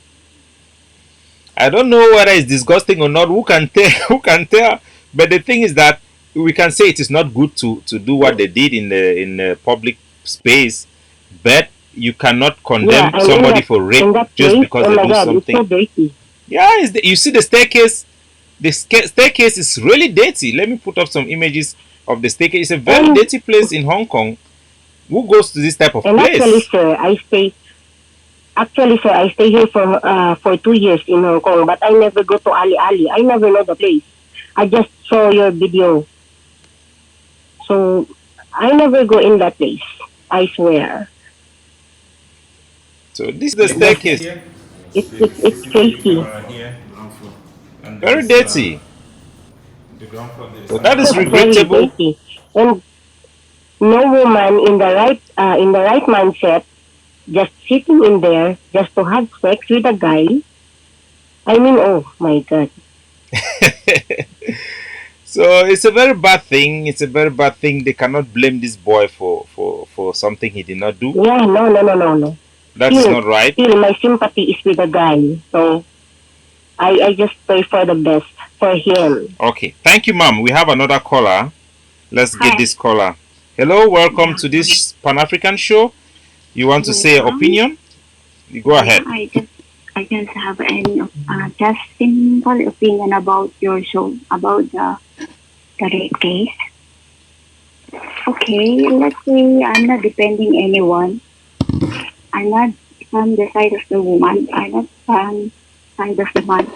Speaker 1: I don't know whether it's disgusting or not. Who can tell? Who can tell? But the thing is that we can say it is not good to do what they did in the public space, but you cannot
Speaker 5: Yeah,
Speaker 1: condemn
Speaker 5: and
Speaker 1: somebody for rape
Speaker 5: in that
Speaker 1: just
Speaker 5: place,
Speaker 1: because
Speaker 5: oh
Speaker 1: they
Speaker 5: my
Speaker 1: do
Speaker 5: God, it's
Speaker 1: something.
Speaker 5: so dirty.
Speaker 1: Yeah, you see the staircase. The staircase is really dirty. Let me put up some images of the staircase. It's a very
Speaker 5: And
Speaker 1: dirty place in Hong Kong. Who goes to this type of
Speaker 5: and
Speaker 1: place?
Speaker 5: actually, sir, I stay here for 2 years in Hong Kong, but I never go to Ali Ali. I never know the place. I just saw your video, so I never go in that place. I swear,
Speaker 1: So this is the staircase.
Speaker 5: it's crazy.
Speaker 1: Very dirty. So that is
Speaker 5: Very
Speaker 1: regrettable.
Speaker 5: dirty, and no woman in the right mindset just sitting in there just to have sex with a guy. I mean, oh my God.
Speaker 1: So it's a very bad thing. It's a very bad thing. They cannot blame this boy for something he did not do.
Speaker 5: Yeah, no.
Speaker 1: That is
Speaker 5: Still,
Speaker 1: not right.
Speaker 5: still, my sympathy is with the guy. So I just pray for the best for him.
Speaker 1: Okay. Thank you, ma'am. We have another caller. Let's get
Speaker 4: Hi.
Speaker 1: this caller. Hello, welcome to this Pan African show. You want to say your opinion? You go ahead.
Speaker 4: I just have an just simple opinion about your show about the rape case. Okay, let's say I'm not defending anyone. I'm not from the side of the woman. I'm not from the side of the man.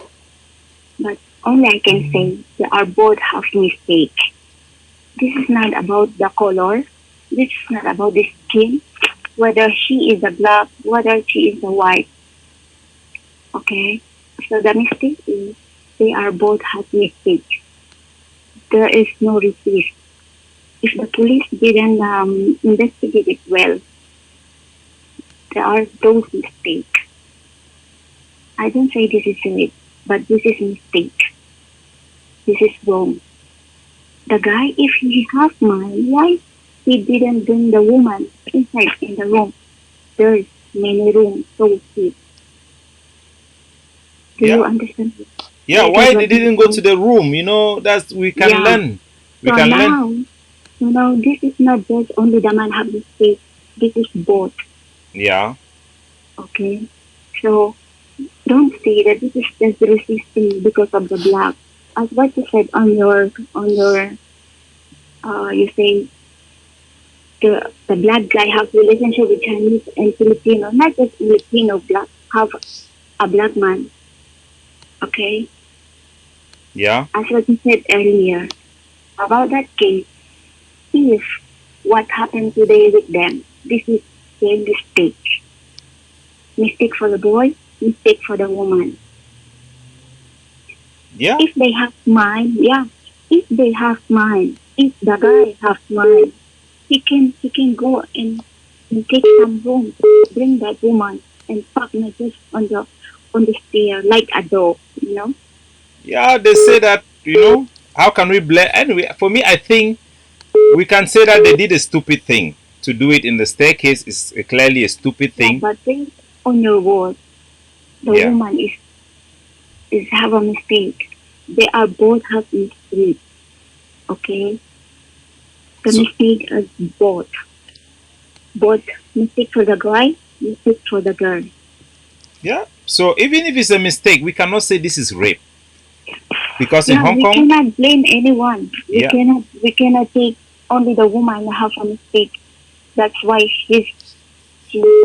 Speaker 4: But only I can say they are both have mistake. This is not about the color. This is not about the skin. Whether she is a black, whether she is a white. Okay? So the mistake is they are both have mistake. There is no resist. If the police didn't investigate it well, there are those mistakes. I don't say this is right, but this is mistake. This is wrong. The guy, if he has mind, why he didn't bring the woman inside in the room? There is many rooms, so big. Do
Speaker 1: Yeah.
Speaker 4: you understand?
Speaker 1: Yeah, why they didn't go to the room? You know, that's we can
Speaker 4: Yeah.
Speaker 1: learn. We
Speaker 4: So
Speaker 1: can learn.
Speaker 4: now, this is not just only the man have mistake. This is both.
Speaker 1: Yeah.
Speaker 4: Okay, so don't say that this is just resisting because of the black. As what you said on your you say the black guy have relationship with Chinese and Filipino, not just Filipino black have a black man. Okay,
Speaker 1: Yeah.
Speaker 4: as what you said earlier about that case, if what happened today with them, this is their mistake. Mistake for the boy, mistake for the woman.
Speaker 1: Yeah.
Speaker 4: If they have mind, yeah. If they have mind, if the guy has mind, he can go and take some room, bring that woman and fuck not just on the stair like a dog, you know?
Speaker 1: Yeah, they say that, you know, how can we blame? Anyway, for me, I think we can say that they did a stupid thing. To do it in the staircase is clearly a stupid
Speaker 4: Yeah,
Speaker 1: thing.
Speaker 4: but based on your word, the
Speaker 1: Yeah.
Speaker 4: woman is have a mistake. They are both have mistake. Okay? The
Speaker 1: So-
Speaker 4: mistake is both. Both mistake for the guy, mistake for the girl.
Speaker 1: Yeah. So even if it's a mistake, we cannot say this is rape. Because in
Speaker 4: Yeah,
Speaker 1: Hong
Speaker 4: we
Speaker 1: Kong,
Speaker 4: cannot blame anyone.
Speaker 1: Yeah.
Speaker 4: We cannot take only the woman who have a mistake. That's why she's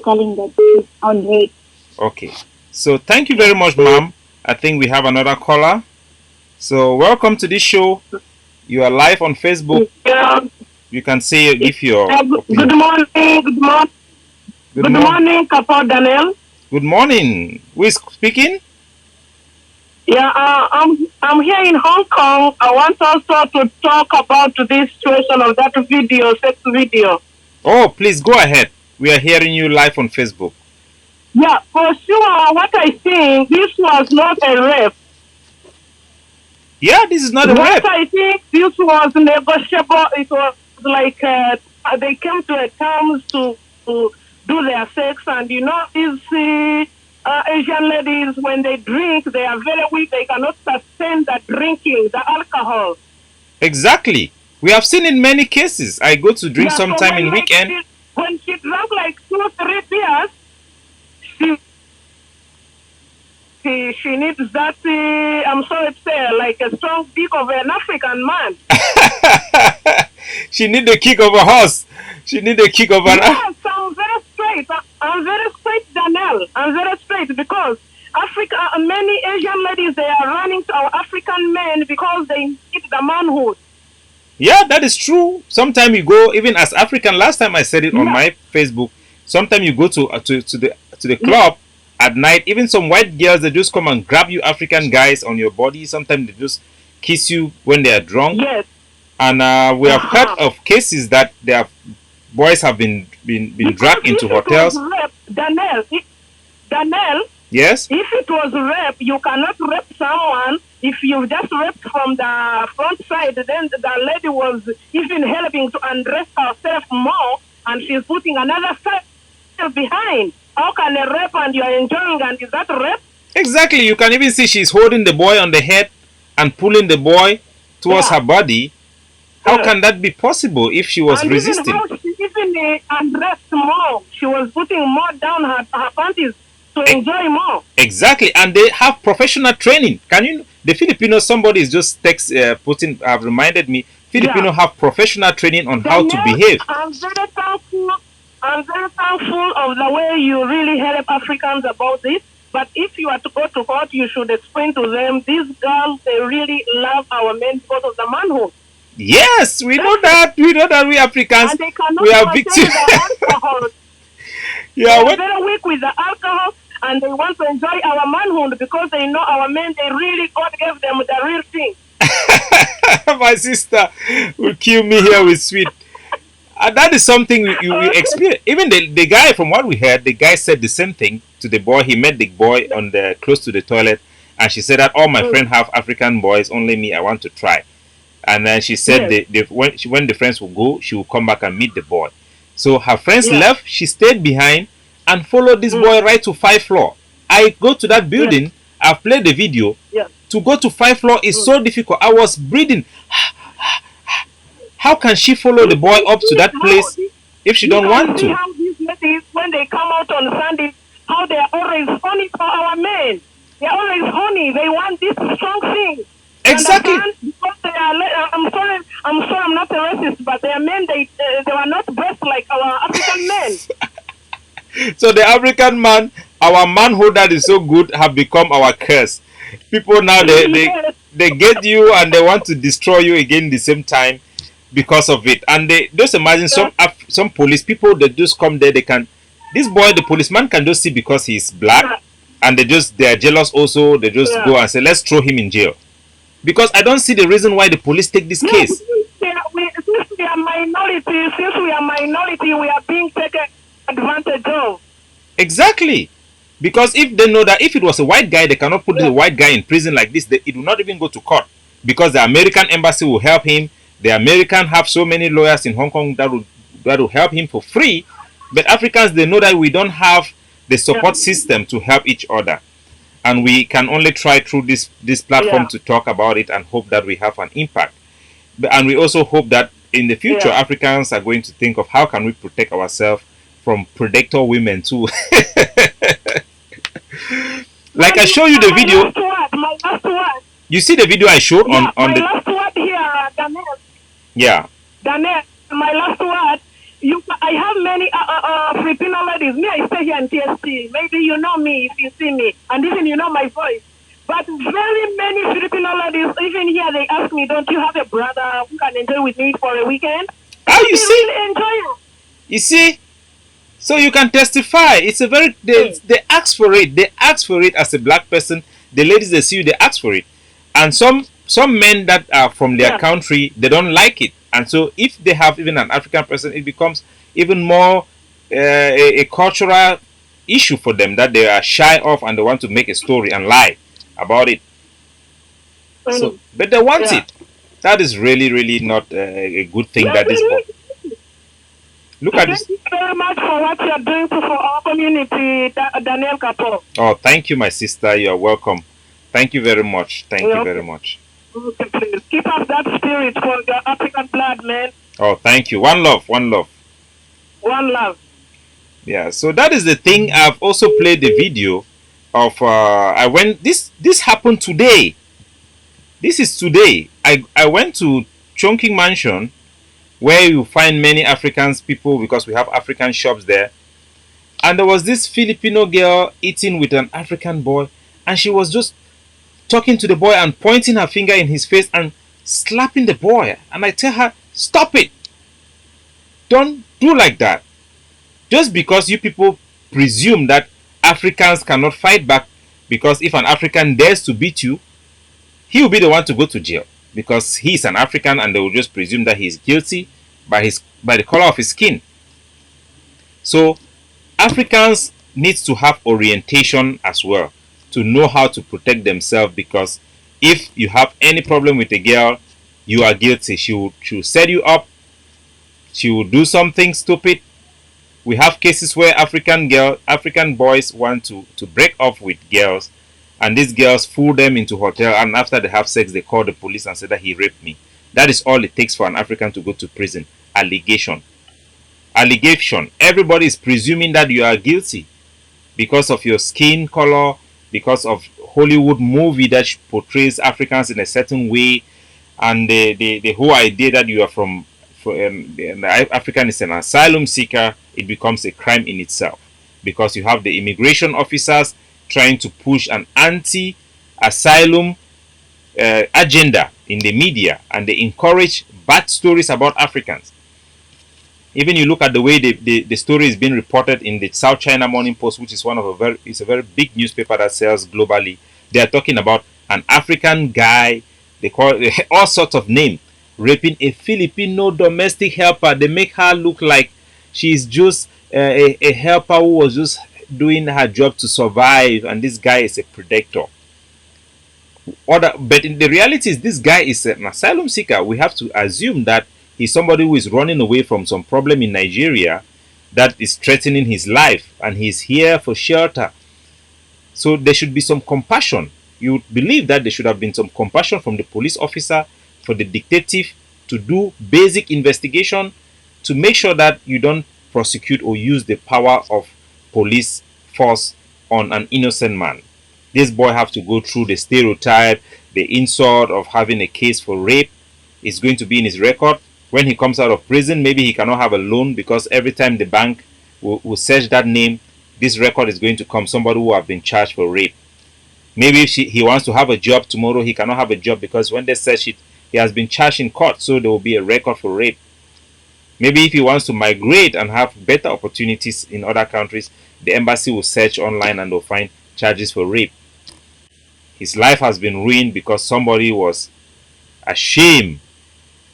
Speaker 4: telling that she's on rape.
Speaker 1: okay. So thank you very much, ma'am. I think we have another caller. So welcome to this show. You are live on Facebook.
Speaker 7: Yeah.
Speaker 1: You can say give your
Speaker 7: Good
Speaker 1: opinion.
Speaker 7: morning. Good morning. Good morning, Capo Daniel.
Speaker 1: Good morning. Who is speaking?
Speaker 7: Yeah, I'm here in Hong Kong. I want also to talk about this situation of that video, sex video.
Speaker 1: Oh, please go ahead. We are hearing you live on Facebook.
Speaker 7: Yeah, for sure. What I think, this was not a rape.
Speaker 1: Yeah, this is not a
Speaker 7: What
Speaker 1: rape.
Speaker 7: I think, this was negotiable. It was like they came to a terms to do their sex, and you know these Asian ladies, when they drink, they are very weak. They cannot sustain the drinking, the alcohol.
Speaker 1: Exactly. We have seen in many cases. I go to drink
Speaker 7: Yeah, so
Speaker 1: sometime in weekend.
Speaker 7: when she drank like 2-3 beers, she needs that. I'm sorry to say, like a strong dick of an African man.
Speaker 1: She need the kick of a horse. She need the kick of an.
Speaker 7: Yes, I'm very straight. I'm very straight, Daniel. I'm very straight because many Asian ladies, they are running to our African men because they need the manhood.
Speaker 1: Yeah, that is true. Sometimes you go, even as African. Last time I said it on
Speaker 7: Yeah.
Speaker 1: my Facebook. Sometimes you go to the club at night. Even some white girls, they just come and grab you, African guys, on your body. Sometimes they just kiss you when they are drunk.
Speaker 7: Yes.
Speaker 1: And we have heard of cases that their boys have been dragged into
Speaker 7: Because
Speaker 1: hotels.
Speaker 7: it was rape, Daniel,
Speaker 1: Yes?
Speaker 8: If it was rape, you cannot rape someone. If you just raped from the front side, then the lady was even helping to undress herself more, and she's putting another side behind. How can a rape and you're enjoying, and is that rape?
Speaker 1: Exactly. You can even see she's holding the boy on the head and pulling the boy towards her body. How can that be possible if she was
Speaker 8: and
Speaker 1: resisting?
Speaker 8: Even how she even undressed more. She was putting more down her panties to enjoy more.
Speaker 1: Exactly, and they have professional training. Can you? The Filipinos, somebody is just have reminded me. Filipino have professional training on how to behave.
Speaker 8: I'm very thankful. I'm very thankful of the way you really help Africans about this. But if you are to go to court, you should explain to them these girls, they really love our men because of the manhood.
Speaker 1: Yes, we know that. We know that we Africans,
Speaker 8: and they cannot
Speaker 1: we are victims.
Speaker 8: Yeah, they're very weak with the alcohol, and they want to enjoy our manhood because they know our men, they really, God gave them the real thing.
Speaker 1: My sister will kill me here with sweet. And that is something we experience. Even the guy, from what we heard, the guy said the same thing to the boy. He met the boy on the close to the toilet, and she said that all my friends have African boys, only me, I want to try. And then she said when the friends will go, she will come back and meet the boy. So her friends left, she stayed behind and followed this boy right to 5th floor. I go to that building, I've played the video. To go to 5th floor is so difficult. I was breathing. How can she follow the boy up to that place if she don't want to?
Speaker 8: How these ladies, when they come out on Sunday, how they are always horny for our men. They are always horny. They want this strong thing.
Speaker 1: Exactly.
Speaker 8: Because they are, I'm sorry, I'm not a racist, but their men, they were not dressed like our African men.
Speaker 1: So the African man, our manhood that is so good, have become our curse. People now, they get you and they want to destroy you again the same time because of it. And they just imagine some police people that just come there, this boy, the policeman, can just see because he's black, and they are jealous also. They just go and say, let's throw him in jail. Because I don't see the reason why the police take this case.
Speaker 8: Since we are minority, we are being taken advantage of.
Speaker 1: Exactly. Because if they know that if it was a white guy, they cannot put the white guy in prison like this, it will not even go to court. Because the American embassy will help him. The American have so many lawyers in Hong Kong that will help him for free. But Africans, they know that we don't have the support system to help each other. And we can only try through this platform to talk about it and hope that we have an impact. And we also hope that in the future, Africans are going to think of how can we protect ourselves from predator women too. Like I show you the video.
Speaker 8: My last word.
Speaker 1: You see the video I showed on the.
Speaker 8: My last word here, Daniel.
Speaker 1: Yeah.
Speaker 8: Daniel, my last word. I have many Filipino ladies. Me, I stay here in TST. Maybe you know me if you see me, and even you know my voice. But very many Filipino ladies, even here, they ask me, "Don't you have a brother who can enjoy with me for a weekend?"
Speaker 1: You see?
Speaker 8: Really enjoy it.
Speaker 1: You see? So you can testify. It's a very they ask for it. They ask for it as a black person. The ladies they see you, they ask for it, and some men that are from their country, they don't like it. And so if they have even an African person, it becomes even more a cultural issue for them that they are shy of, and they want to make a story and lie about it. So, but they want it. That is really, really not a good thing. That is. Look at this.
Speaker 8: Thank you very much for what you are doing for our community, Daniel Capo.
Speaker 1: Oh, thank you, my sister. You are welcome. Thank you very much. Thank you very much.
Speaker 8: Okay, please. Keep up that spirit for the African blood, man.
Speaker 1: Oh, thank you. One love. One love.
Speaker 8: One love.
Speaker 1: Yeah, so that is the thing. I've also played the video of this happened today. This is today. I went to Chongqing Mansion, where you find many Africans people because we have African shops there. And there was this Filipino girl eating with an African boy, and she was just talking to the boy and pointing her finger in his face and slapping the boy. And I tell her, stop it. Don't do like that. Just because you people presume that Africans cannot fight back, because if an African dares to beat you, he will be the one to go to jail because he is an African, and they will just presume that he is guilty by the color of his skin. So Africans needs to have orientation as well to know how to protect themselves, because if you have any problem with a girl, you are guilty. She will set you up, she will do something stupid. We have cases where African boys want to break off with girls, and these girls fool them into hotel, and after they have sex they call the police and say that he raped me. That is all it takes for an African to go to prison. Allegation. Everybody is presuming that you are guilty because of your skin color, because of Hollywood movie that portrays Africans in a certain way, and the whole idea that you are the African is an asylum seeker. It becomes a crime in itself, because you have the immigration officers trying to push an anti-asylum agenda in the media, and they encourage bad stories about Africans. Even you look at the way the story is being reported in the South China Morning Post, which is it's a very big newspaper that sells globally. They are talking about an African guy, they call it all sorts of names, raping a Filipino domestic helper. They make her look like she's just a helper who was just doing her job to survive, and this guy is a predator. But in the reality is this guy is an asylum seeker. We have to assume that he's somebody who is running away from some problem in Nigeria that is threatening his life, and he's here for shelter. So there should be some compassion. You would believe that there should have been some compassion from the police officer, for the detective to do basic investigation to make sure that you don't prosecute or use the power of police force on an innocent man. This boy have to go through the stereotype, the insult of having a case for rape is going to be in his record. When he comes out of prison, maybe he cannot have a loan, because every time the bank will search that name, this record is going to come somebody who have been charged for rape. Maybe if he wants to have a job tomorrow, he cannot have a job because when they search it, he has been charged in court, so there will be a record for rape. Maybe if he wants to migrate and have better opportunities in other countries, the embassy will search online and they'll find charges for rape. His life has been ruined because somebody was ashamed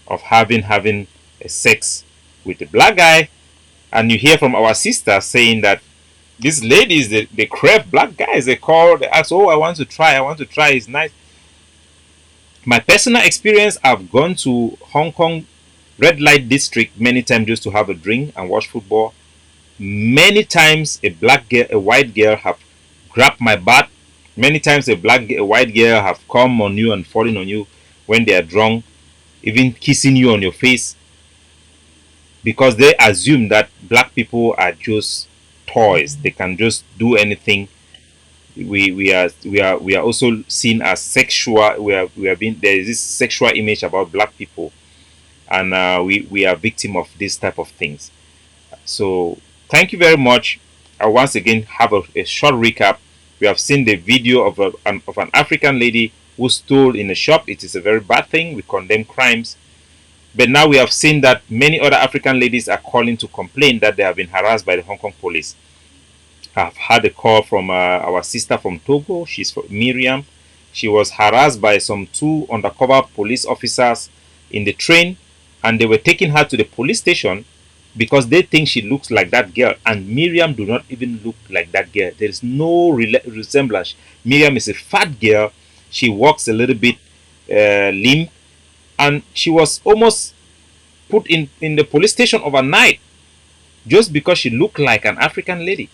Speaker 1: of having a sex with a black guy. And you hear from our sister saying that these ladies, they crave black guys. They ask, oh, I want to try, it's nice. My personal experience, I've gone to Hong Kong red light district many times just to have a drink and watch football. Many times a white girl have grabbed my butt. Many times a white girl have come on you and fallen on you when they are drunk, even kissing you on your face, because they assume that black people are just toys. They can just do anything. We are also seen as sexual. There is this sexual image about black people, and we are victim of this type of things. So thank you very much. I once again have a short recap. We have seen the video of an African lady who stole in a shop. It is a very bad thing. We condemn crimes. But now we have seen that many other African ladies are calling to complain that they have been harassed by the Hong Kong police. I've had a call from our sister from Togo. She's from Miriam. She was harassed by some two undercover police officers in the train, and they were taking her to the police station because they think she looks like that girl, and Miriam do not even look like that girl. There is no resemblance. Miriam is a fat girl. She walks a little bit limp, and she was almost put in the police station overnight just because she looked like an African lady.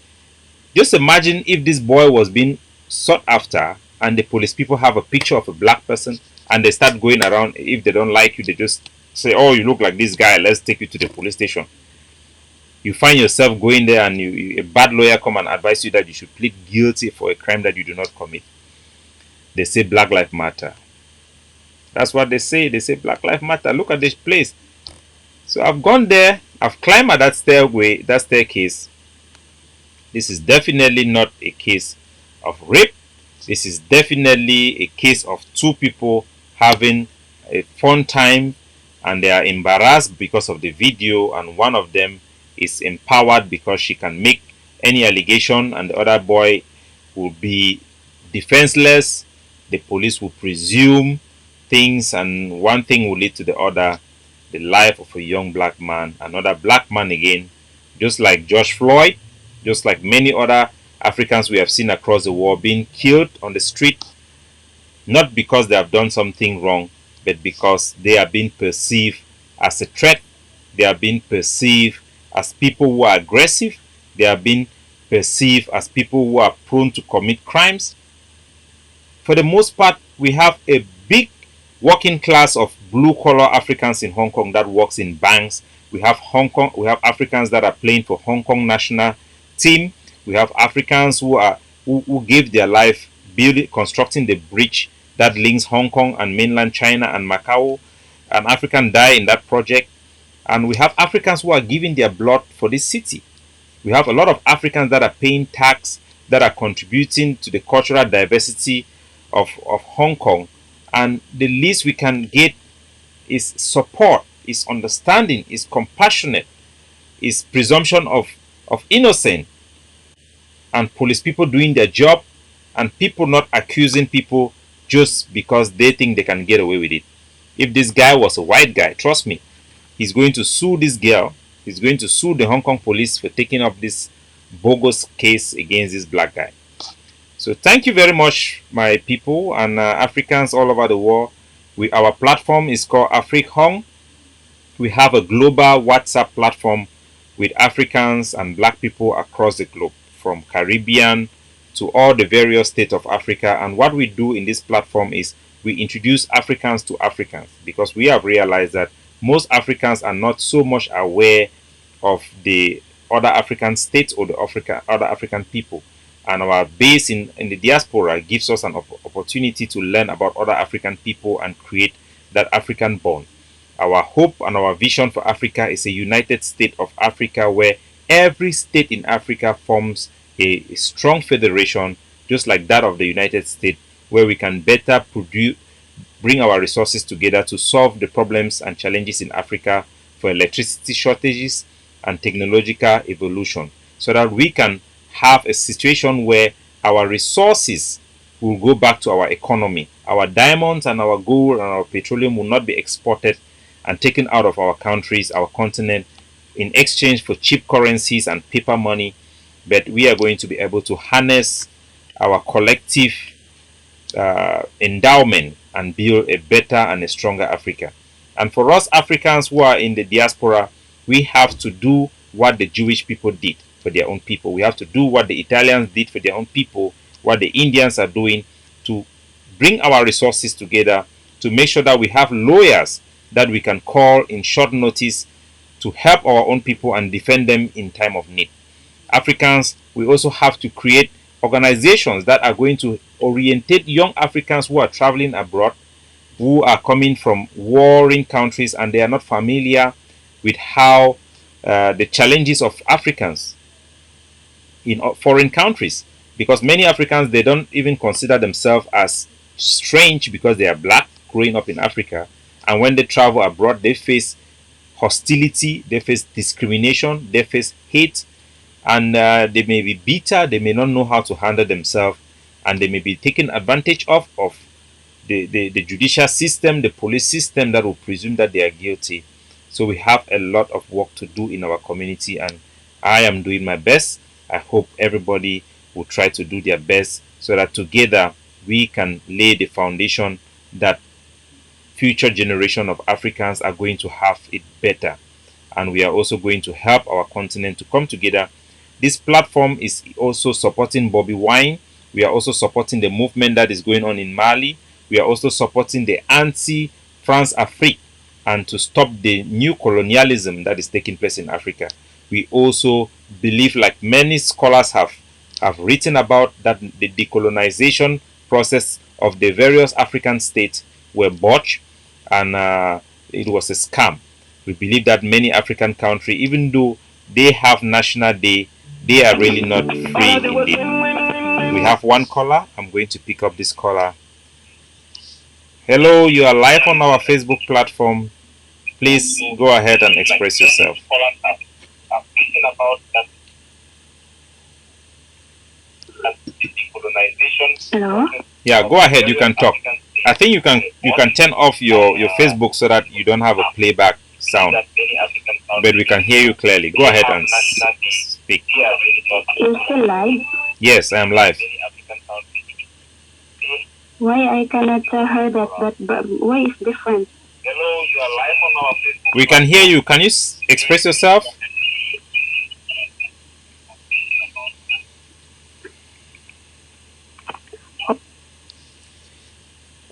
Speaker 1: Just imagine if this boy was being sought after and the police people have a picture of a black person and they start going around. If they don't like you, they just say, oh, you look like this guy, let's take you to the police station. You find yourself going there and a bad lawyer come and advise you that you should plead guilty for a crime that you do not commit. They say Black Lives Matter. That's what they say. They say Black Lives Matter. Look at this place. So I've gone there. I've climbed at that staircase. This is definitely not a case of rape. This is definitely a case of two people having a fun time and they are embarrassed because of the video, and one of them is empowered because she can make any allegation and the other boy will be defenseless. The police will presume things and one thing will lead to the other. The life of a young black man, another black man again, just like George Floyd, just like many other Africans we have seen across the world being killed on the street, not because they have done something wrong, but because they are being perceived as a threat. They are being perceived as people who are aggressive. They are being perceived as people who are prone to commit crimes. For the most part, we have a big working class of blue collar Africans in Hong Kong that works in banks. We have Africans that are playing for Hong Kong national team. We have Africans who gave their life constructing the bridge that links Hong Kong and mainland China and Macau. An African died in that project. And we have Africans who are giving their blood for this city. We have a lot of Africans that are paying tax, that are contributing to the cultural diversity of Hong Kong. And the least we can get is support, is understanding, is compassionate, is presumption of innocence, and police people doing their job, and people not accusing people just because they think they can get away with it. If this guy was a white guy, trust me, he's going to sue this girl. He's going to sue the Hong Kong police for taking up this bogus case against this black guy. So thank you very much, my people and Africans all over the world. Our platform is called AfriHong. We have a global WhatsApp platform with Africans and black people across the globe, from Caribbean to all the various states of Africa. And what we do in this platform is we introduce Africans to Africans, because we have realized that most Africans are not so much aware of the other African states or the other African people. And our base in the diaspora gives us an opportunity to learn about other African people and create that African bond. Our hope and our vision for Africa is a united state of Africa, where every state in Africa forms a strong federation, just like that of the United States, where we can better bring our resources together to solve the problems and challenges in Africa for electricity shortages and technological evolution, so that we can have a situation where our resources will go back to our economy. Our diamonds and our gold and our petroleum will not be exported and taken out of our countries, our continent, in exchange for cheap currencies and paper money, but we are going to be able to harness our collective endowment and build a better and a stronger Africa. And for us Africans who are in the diaspora, we have to do what the Jewish people did for their own people. We have to do what the Italians did for their own people, what the Indians are doing, to bring our resources together, to make sure that we have lawyers that we can call in short notice to help our own people and defend them in time of need. Africans, we also have to create organizations that are going to orientate young Africans who are traveling abroad, who are coming from warring countries and they are not familiar with how the challenges of Africans in foreign countries, because many Africans, they don't even consider themselves as strange because they are black growing up in Africa, and when they travel abroad they face hostility, they face discrimination, they face hate, and they may be bitter, they may not know how to handle themselves, and they may be taken advantage of the judicial system, the police system that will presume that they are guilty. So we have a lot of work to do in our community, and I am doing my best. I hope everybody will try to do their best so that together we can lay the foundation that future generation of Africans are going to have it better. And we are also going to help our continent to come together. This platform is also supporting Bobby Wine. We are also supporting the movement that is going on in Mali. We are also supporting the anti-France Afrique and to stop the new colonialism that is taking place in Africa. We also believe, like many scholars have written about, that the decolonization process of the various African states were botched and it was a scam. We believe that many African countries, even though they have national day, they are really not free indeed. We have one caller. I'm going to pick up this caller. Hello, you are live on our Facebook platform. Please go ahead and express yourself.
Speaker 4: Hello?
Speaker 1: Yeah, go ahead. You can talk. I think you can turn off your Facebook so that you don't have a playback sound. But we can hear you clearly. Go ahead and speak.
Speaker 5: It's still live.
Speaker 1: Yes, I am live.
Speaker 4: Why I cannot tell her that? But why is different?
Speaker 1: We can hear you. Can you express yourself?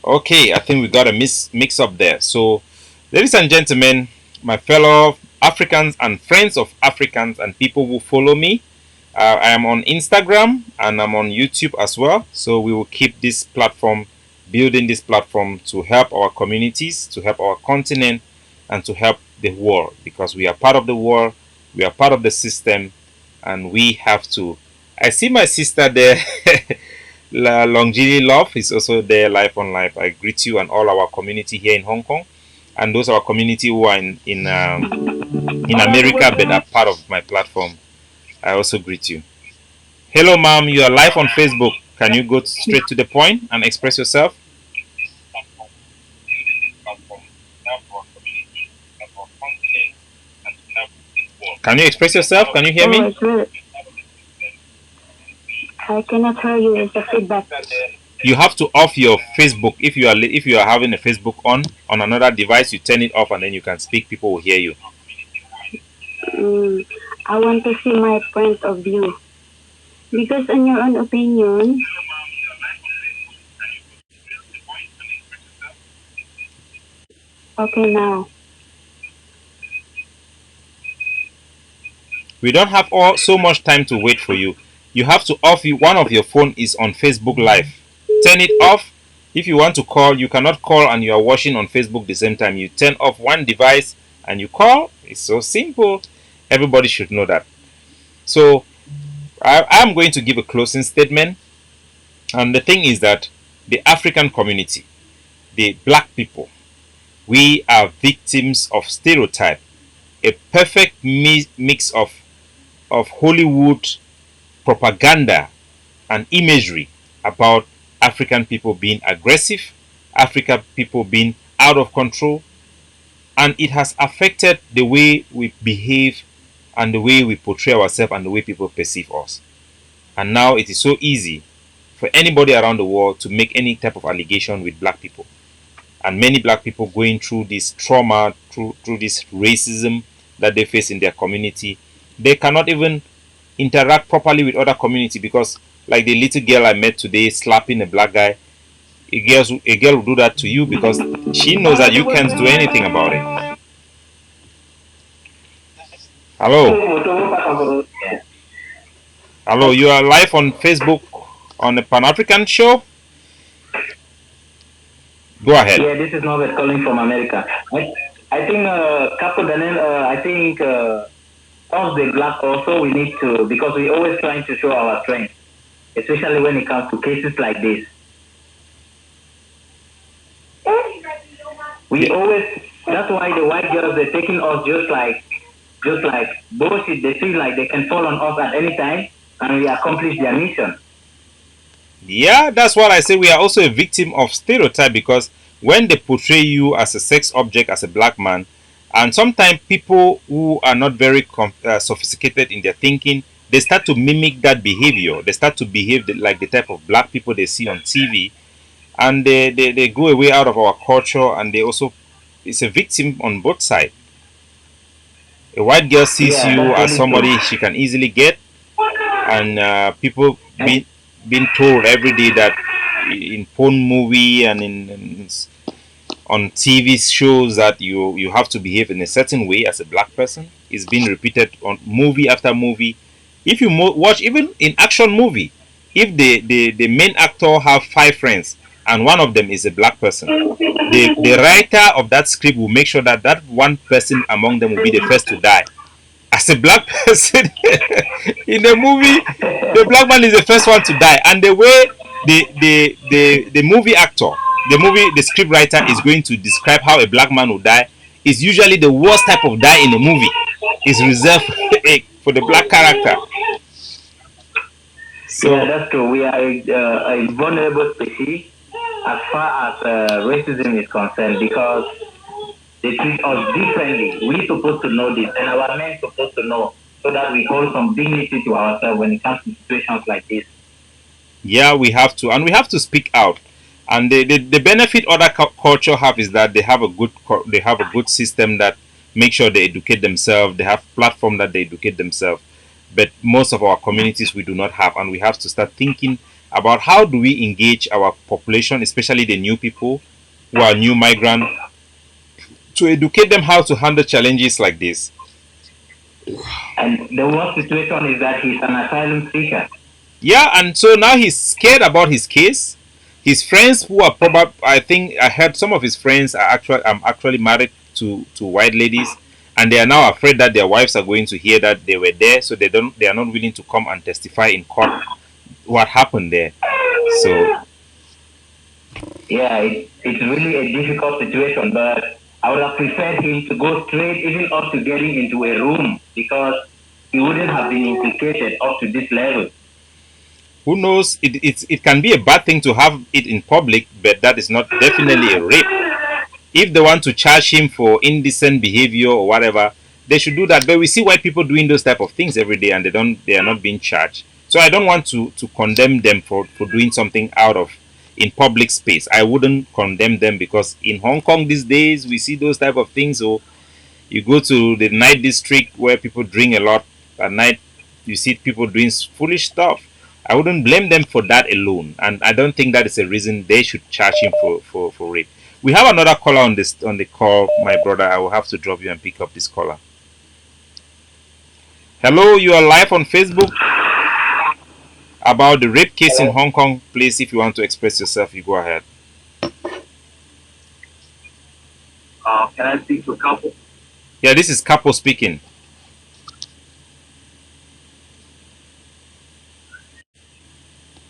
Speaker 1: Okay, I think we got a mix up there. So, ladies and gentlemen, my fellow Africans and friends of Africans and people who follow me, I am on Instagram and I'm on YouTube as well. So we will keep this platform, building this platform to help our communities, to help our continent, and to help the world because we are part of the world, we are part of the system, and we have to. I see my sister there. Longini Love is also there live on live. I greet you and all our community here in Hong Kong, and those our community who are in America but are part of my platform. I also greet you. Hello, ma'am. You are live on Facebook. Can you go straight to the point and express yourself? Can you express yourself? Can you hear
Speaker 4: Oh,
Speaker 1: me?
Speaker 4: it's really, I cannot hear you. It's a feedback.
Speaker 1: You have to off your Facebook. If you are having a Facebook on another device, you turn it off and then you can speak. People will hear you.
Speaker 4: Mm, I want to see my point of view. Because in your own opinion, okay now.
Speaker 1: We don't have so much time to wait for you. You have to off one of your phone is on Facebook Live. Turn it off. If you want to call, you cannot call and you are watching on Facebook the same time. You turn off one device and you call. It's so simple. Everybody should know that. So I am going to give a closing statement. And the thing is that the African community, the black people, we are victims of stereotype, a perfect mix of Hollywood propaganda and imagery about African people being aggressive, African people being out of control, and it has affected the way we behave and the way we portray ourselves and the way people perceive us. And now it is so easy for anybody around the world to make any type of allegation with black people. And many black people going through this trauma, through this racism that they face in their community, they cannot even interact properly with other community because like the little girl I met today slapping a black guy, a girl will do that to you because she knows that you can't do anything about it. Hello. Hello, you are live on Facebook on the Pan African show. Go ahead.
Speaker 9: Yeah, this is Norbert calling from America. I think Capo Daniel, I think us the black also we need to, because we always trying to show our strength, especially when it comes to cases like this. We always, that's why the white girls, they're taking us just like bullshit. They feel like they can fall on us at any time and we accomplish their mission.
Speaker 1: Yeah, that's what I say. We are also a victim of stereotype because when they portray you as a sex object, as a black man, and sometimes people who are not very sophisticated in their thinking, they start to mimic that behavior. They start to behave like the type of black people they see on TV, and they go away out of our culture, and they also, it's a victim on both sides. A white girl sees you as somebody she can easily get, and people being told every day that in porn movie and on TV shows that you have to behave in a certain way as a black person. It's been repeated on movie after movie. If you watch even in action movie, if the main actor have 5 friends and one of them is a black person, the writer of that script will make sure that that one person among them will be the first to die. As a black person in the movie, the black man is the first one to die, and the way the movie actor, the script writer is going to describe how a black man will die is usually the worst type of die in the movie. Is reserved for the black character.
Speaker 9: So yeah, that's true. We are a vulnerable species as far as racism is concerned because they treat us differently. We're supposed to know this, and our men supposed to know so that we hold some dignity to ourselves when it comes to situations like this.
Speaker 1: Yeah, we have to, and we have to speak out. And the benefit other culture have is that they have a they have a good system that make sure they educate themselves. They have platform that they educate themselves. But most of our communities we do not have, and we have to start thinking about how do we engage our population, especially the new people who are new migrant, to educate them how to handle challenges like this.
Speaker 9: And the worst situation is that he's an asylum seeker.
Speaker 1: Yeah, and so now he's scared about his case. His friends, who are probably, I think I heard some of his friends are actually married to white ladies, and they are now afraid that their wives are going to hear that they were there, so they are not willing to come and testify in court what happened there. So
Speaker 9: Yeah, it's really a difficult situation, but I would have preferred him to go straight, even up to getting into a room, because he wouldn't have been implicated up to this level.
Speaker 1: who knows? It can be a bad thing to have it in public, but that is not definitely a rape. If they want to charge him for indecent behavior or whatever, they should do that. But we see white people doing those type of things every day, and they are not being charged. So I don't want to condemn them for doing something out of in public space. I wouldn't condemn them because in Hong Kong these days we see those type of things. So you go to the night district where people drink a lot at night, you see people doing foolish stuff. I wouldn't blame them for that alone, and I don't think that is a reason they should charge him for rape. We have another caller on the call, my brother. I will have to drop you and pick up this caller. Hello, you are live on Facebook about the rape case in Hong Kong. Please, if you want to express yourself, you go ahead.
Speaker 2: Can I speak to a couple?
Speaker 1: Yeah, this is Capo speaking.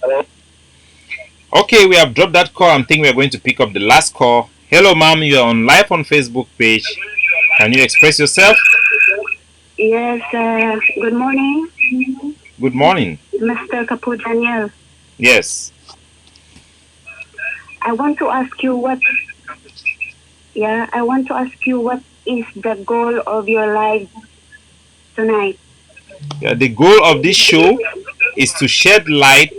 Speaker 2: Hello?
Speaker 1: Okay, we have dropped that call. I think we are going to pick up the last call. Hello, ma'am. You are on live on Facebook page. Can you express yourself?
Speaker 4: Yes, good morning,
Speaker 1: Good morning.
Speaker 4: Mr. Capo Daniel.
Speaker 1: Yes.
Speaker 4: I want to ask you I want to ask you what is the goal of your life tonight?
Speaker 1: Yeah, the goal of this show is to shed light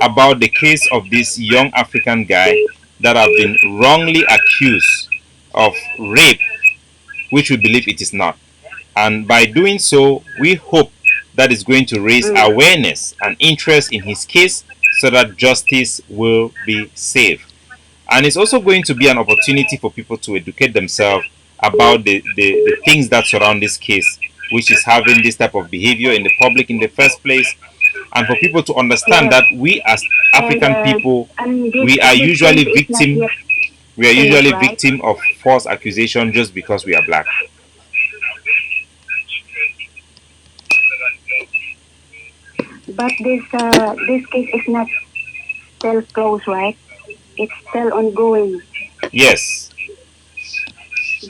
Speaker 1: about the case of this young African guy that have been wrongly accused of rape, which we believe it is not. And by doing so, we hope that is going to raise awareness and interest in his case so that justice will be safe. And it's also going to be an opportunity for people to educate themselves about the things that surround this case, which is having this type of behavior in the public in the first place, and for people to understand
Speaker 4: Yes,
Speaker 1: that we as
Speaker 4: and
Speaker 1: African people,
Speaker 4: and
Speaker 1: we are
Speaker 4: this
Speaker 1: usually
Speaker 4: case is not
Speaker 1: victim
Speaker 4: yet
Speaker 1: we are
Speaker 4: finished,
Speaker 1: usually
Speaker 4: right?
Speaker 1: victim of false accusation just because we are black.
Speaker 4: But this case is not still closed, right? It's still ongoing.
Speaker 1: Yes.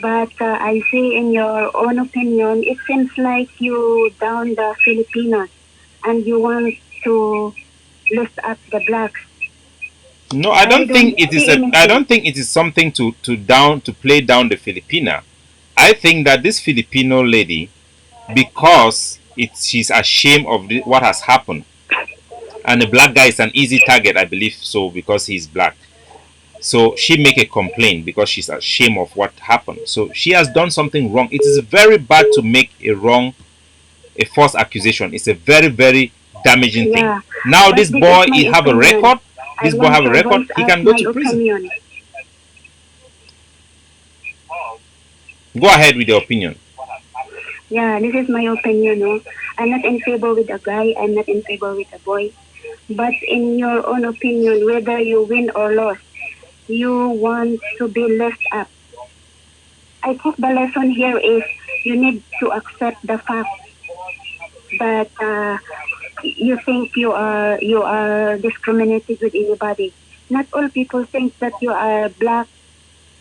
Speaker 4: But I see in your own opinion, it seems like you down the Filipinos and you want to lift up the blacks.
Speaker 1: No, I
Speaker 4: I
Speaker 1: don't
Speaker 4: don't
Speaker 1: think it is
Speaker 4: see
Speaker 1: I
Speaker 4: anything.
Speaker 1: don't think it is something to play down the Filipina. I think that this Filipino lady, because she's ashamed of what has happened, and the black guy is an easy target, I believe so, because he's black. So she make a complaint because she's ashamed of what happened. So she has done something wrong. It is very bad to make a false accusation. It's a very damaging thing.
Speaker 4: Yeah,
Speaker 1: Now
Speaker 4: but
Speaker 1: this
Speaker 4: this is
Speaker 1: boy
Speaker 4: my
Speaker 1: he have a
Speaker 4: opinion.
Speaker 1: record.
Speaker 4: I
Speaker 1: This boy
Speaker 4: want
Speaker 1: have a
Speaker 4: to
Speaker 1: record.
Speaker 4: voice
Speaker 1: He
Speaker 4: out
Speaker 1: can go
Speaker 4: my
Speaker 1: to prison.
Speaker 4: opinion.
Speaker 1: Go ahead with your opinion.
Speaker 4: Yeah, this is my opinion. No? I'm not in favor with a guy. I'm not in favor with a boy. But in your own opinion, whether you win or lose, you want to be left up. I think the lesson here is you need to accept the fact that you think you are discriminated with anybody. Not all people think that you are black.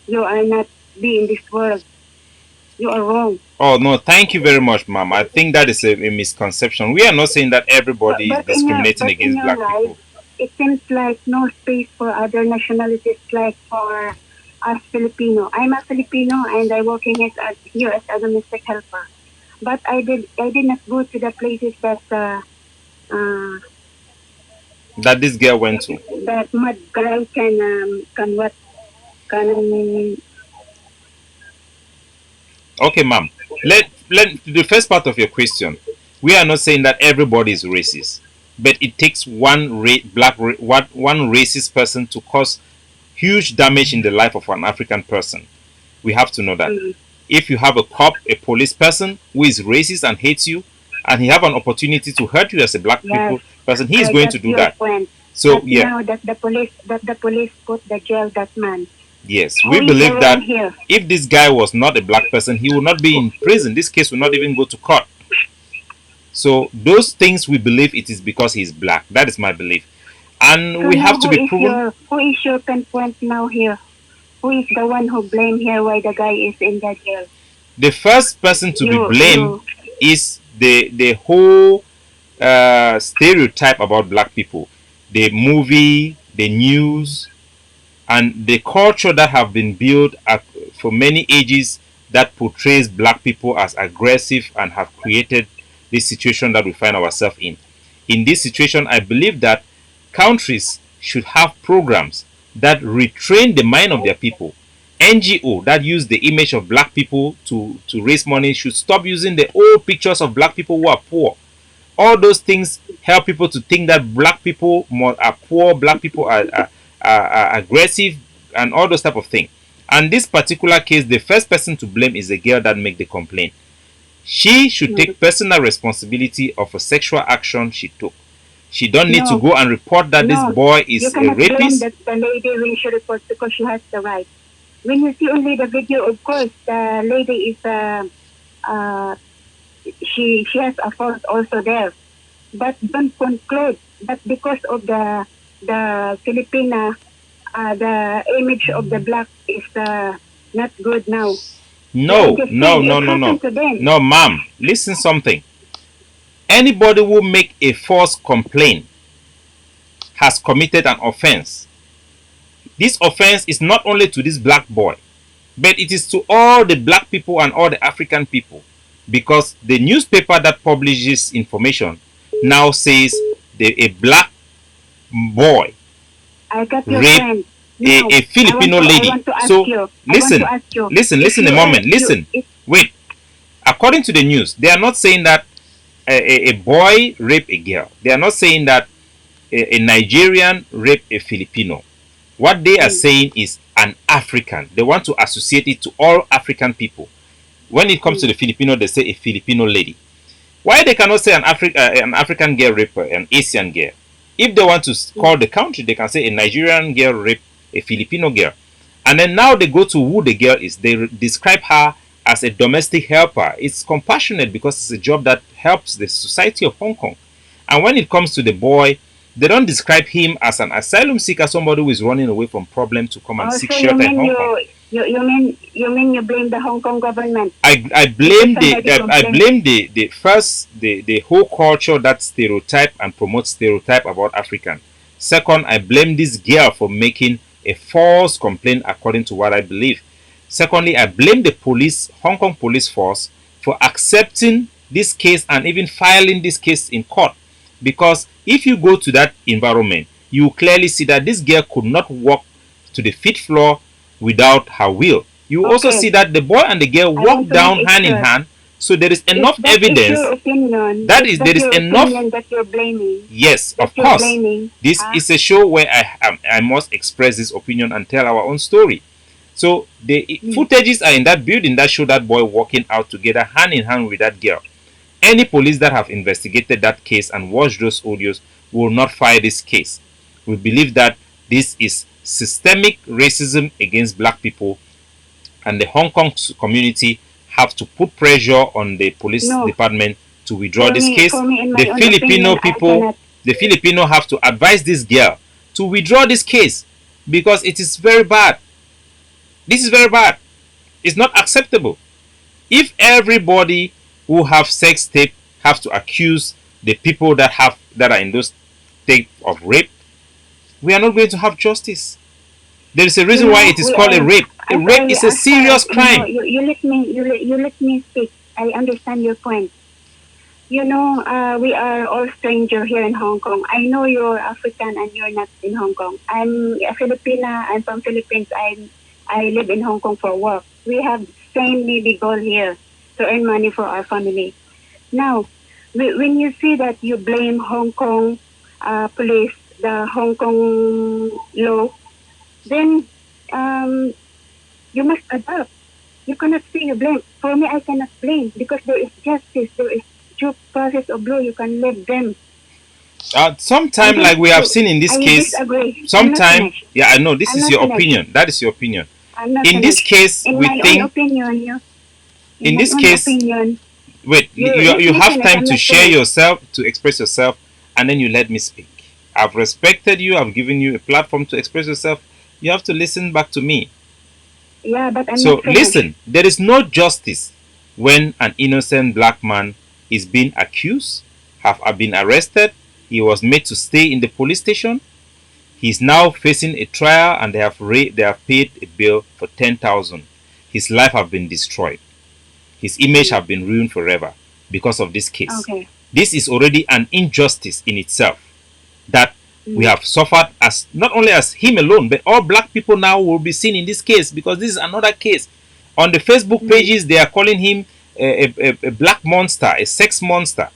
Speaker 4: You are not be in this world. You are wrong.
Speaker 1: Oh no, thank you very much, ma'am. I think that is a misconception. We are not saying that
Speaker 4: But,
Speaker 1: everybody is
Speaker 4: but in your
Speaker 1: discriminating
Speaker 4: but in
Speaker 1: against
Speaker 4: your
Speaker 1: black
Speaker 4: life,
Speaker 1: people.
Speaker 4: it seems like no space for other nationalities, like for us Filipino. I'm a Filipino and I working here as a domestic helper. But I did not go to the places that uh,
Speaker 1: that this girl went to?
Speaker 4: That mad guy can what can
Speaker 1: Okay, ma'am. Let the first part of your question. We are not saying that everybody is racist, but it takes one racist person to cause huge damage in the life of an African person. We have to know that.
Speaker 4: mm,
Speaker 1: If you have a cop, a police person who is racist and hates you, and he have an opportunity to hurt you as a black
Speaker 4: yes,
Speaker 1: people person, he is
Speaker 4: I
Speaker 1: going
Speaker 4: got
Speaker 1: to do
Speaker 4: your
Speaker 1: that.
Speaker 4: point.
Speaker 1: So
Speaker 4: But
Speaker 1: yeah,
Speaker 4: now that the police put the jail that man.
Speaker 1: yes,
Speaker 4: Who
Speaker 1: we
Speaker 4: is the
Speaker 1: believe
Speaker 4: wrong
Speaker 1: that
Speaker 4: here?
Speaker 1: if this guy was not a black person, he would not be in prison. This case will not even go to court. So those things we believe it is because he's black. That is my belief, and
Speaker 4: So
Speaker 1: we
Speaker 4: now
Speaker 1: have to be proven.
Speaker 4: who is your point now here? Who is the one who blame here why the guy is in the jail?
Speaker 1: The first person to be blamed
Speaker 4: You
Speaker 1: is the whole stereotype about black people, the movie, the news, and the culture that have been built for many ages that portrays black people as aggressive and have created this situation that we find ourselves in. In this situation, I believe that countries should have programs that retrain the mind of their people. NGO that use the image of black people to raise money should stop using the old pictures of black people who are poor. All those things help people to think that black people are poor, black people are aggressive, and all those type of things. And this particular case, the first person to blame is the girl that make the complaint. She should take personal responsibility of a sexual action she took. She don't need to
Speaker 4: no
Speaker 1: go and report that this
Speaker 4: no
Speaker 1: boy
Speaker 4: you
Speaker 1: is a
Speaker 4: cannot blame
Speaker 1: rapist.
Speaker 4: the lady when she reports because she has the right. When you see only the video, of course the lady is uh she has a fault also there. But don't conclude that because of the Filipina the image of the black is not good now. I
Speaker 1: No,
Speaker 4: just
Speaker 1: no,
Speaker 4: said
Speaker 1: no,
Speaker 4: it
Speaker 1: no, no.
Speaker 4: happened to them.
Speaker 1: No, ma'am. Listen something. Anybody who make a false complaint has committed an offense. This offense is not only to this black boy, but it is to all the black people and all the African people. Because the newspaper that publishes information now says a black boy
Speaker 4: I got your
Speaker 1: raped
Speaker 4: friend.
Speaker 1: a
Speaker 4: Now
Speaker 1: Filipino
Speaker 4: I
Speaker 1: lady.
Speaker 4: want to ask
Speaker 1: So
Speaker 4: you. I want to
Speaker 1: listen,
Speaker 4: ask you.
Speaker 1: listen,
Speaker 4: If
Speaker 1: listen a
Speaker 4: you
Speaker 1: moment.
Speaker 4: you
Speaker 1: Listen.
Speaker 4: if
Speaker 1: Wait. According to the news, they are not saying that a boy raped a girl. They are not saying that a Nigerian raped a Filipino. What they are
Speaker 4: mm,
Speaker 1: saying is an African. They want to associate it to all African people. When it comes to
Speaker 4: mm,
Speaker 1: the Filipino, they say a Filipino lady. Why they cannot say an African girl rape an Asian girl? If they want to
Speaker 4: mm.
Speaker 1: call the country, they can say a Nigerian girl rape a Filipino girl. And then now they go to who the girl is. They describe her as a domestic helper. It's compassionate because it's a job that helps the society of Hong Kong. And when it comes to the boy, they don't describe him as an asylum seeker, somebody who is running away from problem to come and seek
Speaker 4: Also, you
Speaker 1: shelter in
Speaker 4: mean
Speaker 1: Hong Kong.
Speaker 4: you blame the Hong Kong government
Speaker 1: I
Speaker 4: because
Speaker 1: blame
Speaker 4: somebody complained.
Speaker 1: the first the whole culture that stereotype and promote stereotype about African. Second, I blame this girl for making a false complaint according to what I believe. Secondly, I blame the police, Hong Kong police force, for accepting this case and even filing this case in court. Because if you go to that environment, you clearly see that this girl could not walk to the fifth floor without her will. You also see
Speaker 4: Okay,
Speaker 1: that the boy and the girl
Speaker 4: I
Speaker 1: walk
Speaker 4: want to make
Speaker 1: down
Speaker 4: it
Speaker 1: hand in
Speaker 4: sure.
Speaker 1: hand. So there is
Speaker 4: If
Speaker 1: enough
Speaker 4: that is
Speaker 1: evidence
Speaker 4: your opinion,
Speaker 1: that
Speaker 4: if
Speaker 1: is there
Speaker 4: that's
Speaker 1: is
Speaker 4: your
Speaker 1: enough.
Speaker 4: opinion that you're blaming,
Speaker 1: Yes,
Speaker 4: that
Speaker 1: of
Speaker 4: you're
Speaker 1: course.
Speaker 4: blaming,
Speaker 1: This
Speaker 4: huh?
Speaker 1: is a show where I must express this opinion and tell our own story. So the
Speaker 4: Mm.
Speaker 1: footages are in that building that show that boy walking out together hand in hand with that girl. Any police that have investigated that case and watched those audios will not file this case. We believe that this is systemic racism against black people, and the Hong Kong community have to put pressure on the police
Speaker 4: No,
Speaker 1: department to withdraw this case.
Speaker 4: for me, in
Speaker 1: The
Speaker 4: my own opinion,
Speaker 1: Filipino
Speaker 4: I
Speaker 1: people,
Speaker 4: cannot.
Speaker 1: the Filipino have to advise this girl to withdraw this case because it is very bad. This is very bad. It's not acceptable. If everybody who have sex tape have to accuse the people that are in those tape of rape, we are not going to have justice. There is a
Speaker 4: You
Speaker 1: reason why
Speaker 4: know,
Speaker 1: it is called a rape. A rape is a
Speaker 4: as far as
Speaker 1: serious crime.
Speaker 4: you let me speak. I understand your point. we are all strangers here in Hong Kong. I know you're African and you're not in Hong Kong. I'm a Filipina. I'm from Philippines. I live in Hong Kong for work. We have same maybe goal here to earn money for our family. Now, when you see that you blame Hong Kong police, the Hong Kong law, then you must adapt. You cannot say you blame. For me, I cannot blame because there is justice. There is due process of law. You can let them.
Speaker 1: Sometime, like we have seen in this
Speaker 4: I
Speaker 1: case,
Speaker 4: disagree.
Speaker 1: sometime, yeah, I know this
Speaker 4: I'm
Speaker 1: is
Speaker 4: not
Speaker 1: your
Speaker 4: finished.
Speaker 1: opinion. That is your opinion.
Speaker 4: I'm not
Speaker 1: In this
Speaker 4: finished.
Speaker 1: case,
Speaker 4: In
Speaker 1: we
Speaker 4: my own
Speaker 1: think.
Speaker 4: opinion,
Speaker 1: In
Speaker 4: my
Speaker 1: this
Speaker 4: own
Speaker 1: case,
Speaker 4: opinion,
Speaker 1: wait,
Speaker 4: you
Speaker 1: you have
Speaker 4: listen,
Speaker 1: time
Speaker 4: I'm
Speaker 1: to
Speaker 4: not
Speaker 1: share
Speaker 4: finished.
Speaker 1: yourself, to express yourself, and then you let me speak. I've respected you. I've given you a platform to express yourself. You have to listen back to me.
Speaker 4: Yeah, but I'm
Speaker 1: So
Speaker 4: not finished.
Speaker 1: listen, there is no justice when an innocent black man is being accused, have been arrested. He was made to stay in the police station. He's now facing a trial, and they have paid a bill for 10,000. His life have been destroyed. His image have been ruined forever because of this case.
Speaker 4: Okay.
Speaker 1: This is already an injustice in itself that we
Speaker 4: Mm.
Speaker 1: have suffered, as not only as him alone, but all black people now will be seen in this case, because this is another case. On the Facebook pages, they are calling him a black monster, a sex monster,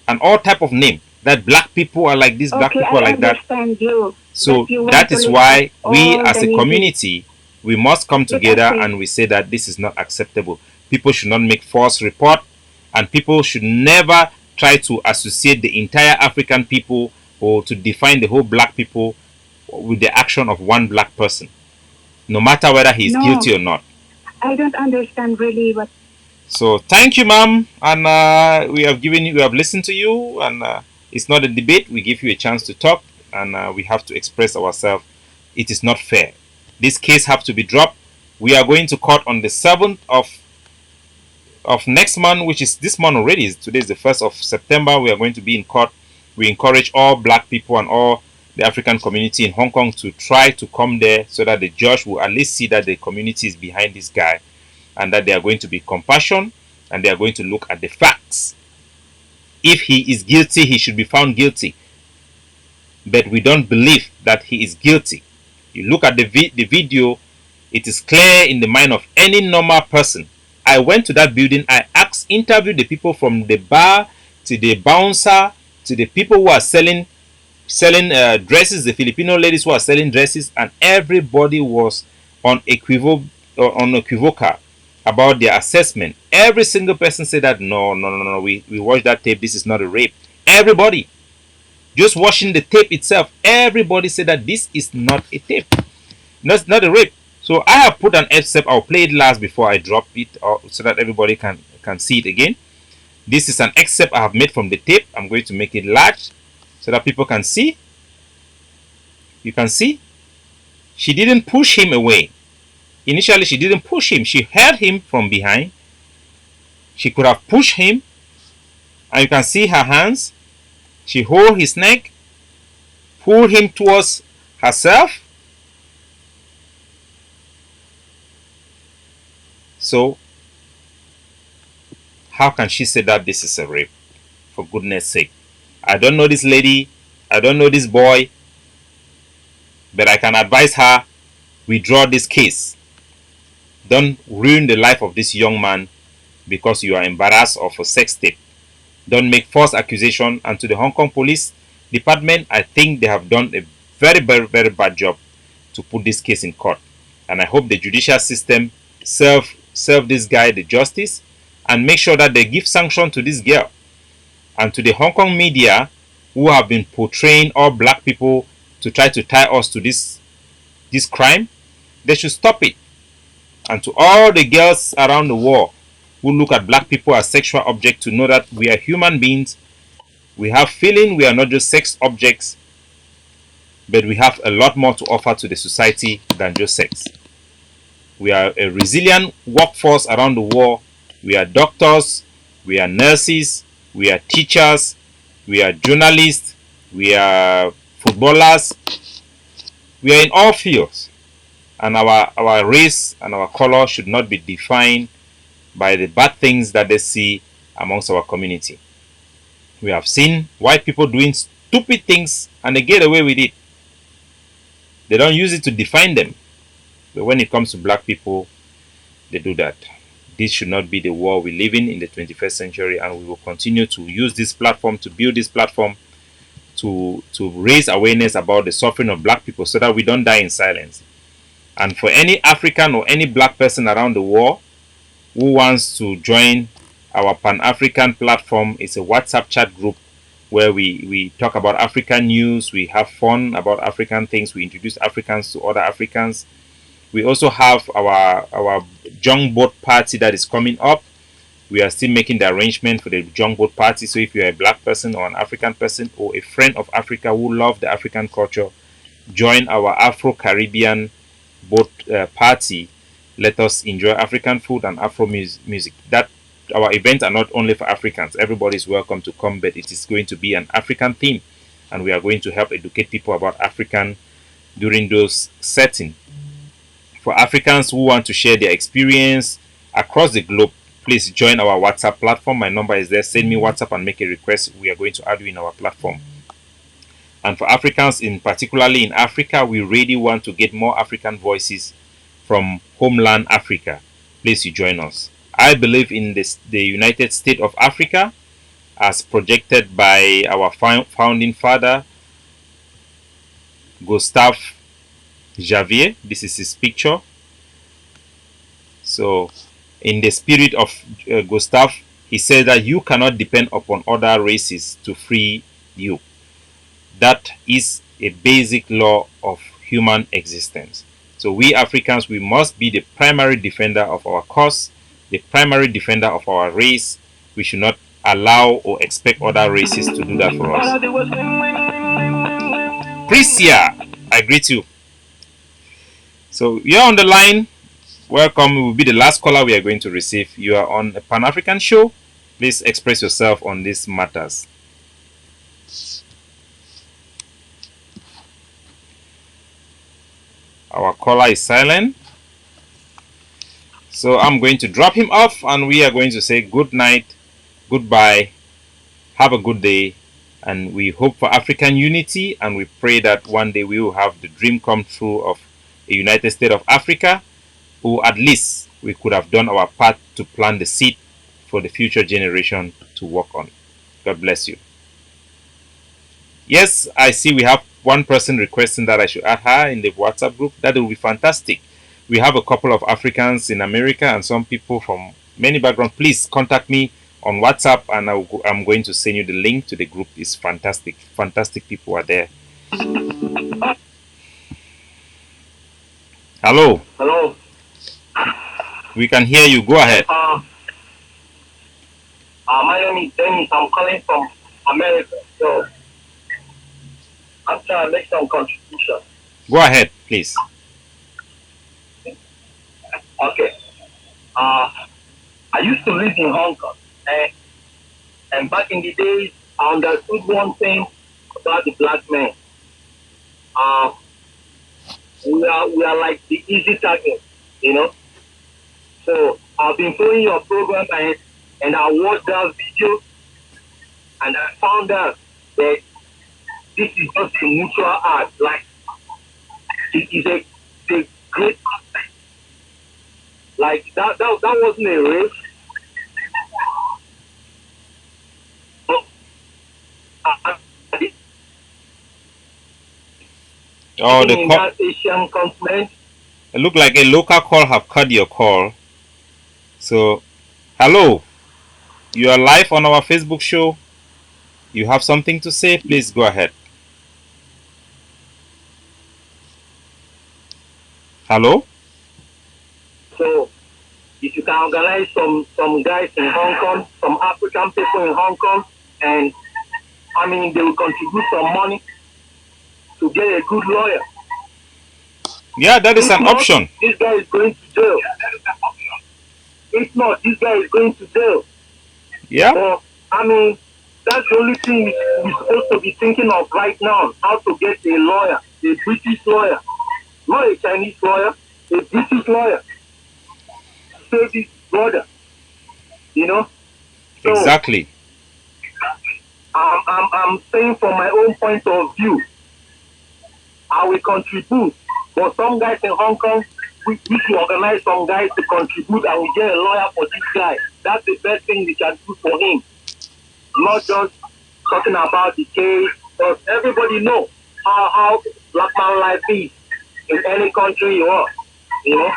Speaker 1: and all type of name. That black people are like this, black
Speaker 4: Okay,
Speaker 1: people are
Speaker 4: I
Speaker 1: like that.
Speaker 4: understand you.
Speaker 1: So
Speaker 4: But you want
Speaker 1: that
Speaker 4: to
Speaker 1: is
Speaker 4: lift
Speaker 1: why
Speaker 4: up
Speaker 1: we
Speaker 4: all
Speaker 1: as
Speaker 4: the
Speaker 1: a
Speaker 4: needy.
Speaker 1: community, we must come
Speaker 4: Let us
Speaker 1: together
Speaker 4: say,
Speaker 1: and we say that this is not acceptable. People should not make false report, and people should never try to associate the entire African people or to define the whole black people with the action of one black person, no matter whether he is
Speaker 4: no,
Speaker 1: guilty or not.
Speaker 4: I don't understand really what.
Speaker 1: So thank you, ma'am, and we have listened to you, and it's not a debate. We give you a chance to talk, and we have to express ourselves. It is not fair. This case have to be dropped. We are going to court on the 7th of next month, which is this month already. Today is the 1st of September. We are going to be in court. We encourage all black people and all the African community in Hong Kong to try to come there so that the judge will at least see that the community is behind this guy, and that they are going to be compassion, and they are going to look at the facts. If he is guilty, he should be found guilty. But we don't believe that he is guilty. You look at the video, it is clear in the mind of any normal person. I went to that building, I interviewed the people from the bar to the bouncer to the people who are selling dresses, the Filipino ladies who are selling dresses, and everybody was unequivocal about their assessment. Every single person said that no, we watched that tape, this is not a rape. Everybody, just watching the tape itself, everybody said that this is not a tape, that's not a rape. So I have put an excerpt. I'll play it last before I drop it, so that everybody can see it again. This is an excerpt I have made from the tape. I'm going to make it large so that people can see. You can see she didn't push him away. Initially, she didn't push him. She held him from behind. She could have pushed him, and you can see her hands. She hold his neck, pull him towards herself. So how can she say that this is a rape? For goodness sake. I don't know this lady. I don't know this boy. But I can advise her, withdraw this case. Don't ruin the life of this young man because you are embarrassed of a sex tape. Don't make false accusation. And to the Hong Kong Police Department, I think they have done a very, very, very bad job to put this case in court. And I hope the judicial system serve this guy the justice and make sure that they give sanction to this girl. And to the Hong Kong media who have been portraying all black people to try to tie us to this crime, they should stop it. And to all the girls around the world who look at black people as sexual objects, to know that we are human beings, we have feeling, we are not just sex objects, but we have a lot more to offer to the society than just sex. We are a resilient workforce around the world. We are doctors, we are nurses, we are teachers, we are journalists, we are footballers. We are in all fields. And our race and our color should not be defined by the bad things that they see amongst our community. We have seen white people doing stupid things and they get away with it. They don't use it to define them. But when it comes to black people, they do that. This should not be the world we live in the 21st century, and we will continue to use this platform to build this platform to raise awareness about the suffering of black people so that we don't die in silence. And for any African or any black person around the world who wants to join our Pan-African platform, it's a WhatsApp chat group where we talk about African news, we have fun about African things, we introduce Africans to other Africans. We also have our junk boat party that is coming up. We are still making the arrangement for the junk boat party. So if you're a black person or an African person or a friend of Africa who love the African culture, join our Afro-Caribbean boat party. Let us enjoy African food and Afro music. That our events are not only for Africans. Everybody is welcome to come, but it is going to be an African theme, and we are going to help educate people about African during those settings. For Africans who want to share their experience across the globe, please join our WhatsApp platform. My number is there. Send me WhatsApp and make a request. We are going to add you in our platform. And for Africans, particularly in Africa, we really want to get more African voices from homeland Africa. Please you join us. I believe in the United States of Africa as projected by our founding father, Gustave Javier. This is his picture. So, in the spirit of Gustave, he said that you cannot depend upon other races to free you. That is a basic law of human existence. So we Africans, we must be the primary defender of our cause, the primary defender of our race. We should not allow or expect other races to do that for us. Prisia, I greet you. So you're on the line. Welcome. You will be the last caller we are going to receive. You are on a Pan-African show. Please express yourself on these matters. Our caller is silent. So I'm going to drop him off and we are going to say good night, goodbye, have a good day, and we hope for African unity, and we pray that one day we will have the dream come true of a United States of Africa, or at least we could have done our part to plant the seed for the future generation to work on. God bless you. Yes, I see we have one person requesting that I should add her in the WhatsApp group. That will be fantastic. We have a couple of Africans in America and some people from many backgrounds. Please contact me on WhatsApp and I'm going to send you the link to the group. It's fantastic. Fantastic people are there. Hello.
Speaker 2: Hello.
Speaker 1: We can hear you. Go ahead.
Speaker 2: My name is Dennis. I'm calling from America. So I'm trying to make some contribution.
Speaker 1: Go ahead, please.
Speaker 2: Okay. I used to live in Hong Kong, and back in the days, I understood one thing about the black man. We are like the easy target, you know. So I've been following your program and I watched that video, and I found out that this is just a mutual art. Like it is a great aspect. Like that wasn't a race.
Speaker 1: Oh, the call.
Speaker 2: That Asian continent.
Speaker 1: It looked like a local call have cut your call. So, hello. You are live on our Facebook show. You have something to say? Please go ahead. Hello?
Speaker 2: So, if you can organize some guys in Hong Kong, some African people in Hong Kong, and I mean, they will contribute some money to get a good lawyer.
Speaker 1: Yeah, that is an option.
Speaker 2: This guy is going to jail. If not, this guy is going to jail.
Speaker 1: Yeah.
Speaker 2: So, I mean, that's the only thing we're supposed to be thinking of right now. How to get a lawyer, a British lawyer, not a Chinese lawyer, a British lawyer. Save his brother. You know? So,
Speaker 1: exactly.
Speaker 2: I'm saying from my own point of view, I will contribute. But some guys in Hong Kong, we should organize some guys to contribute and we get a lawyer for this guy. That's the best thing we can do for him. Not just talking about the case, because everybody know how black man life is in any country you are. You know?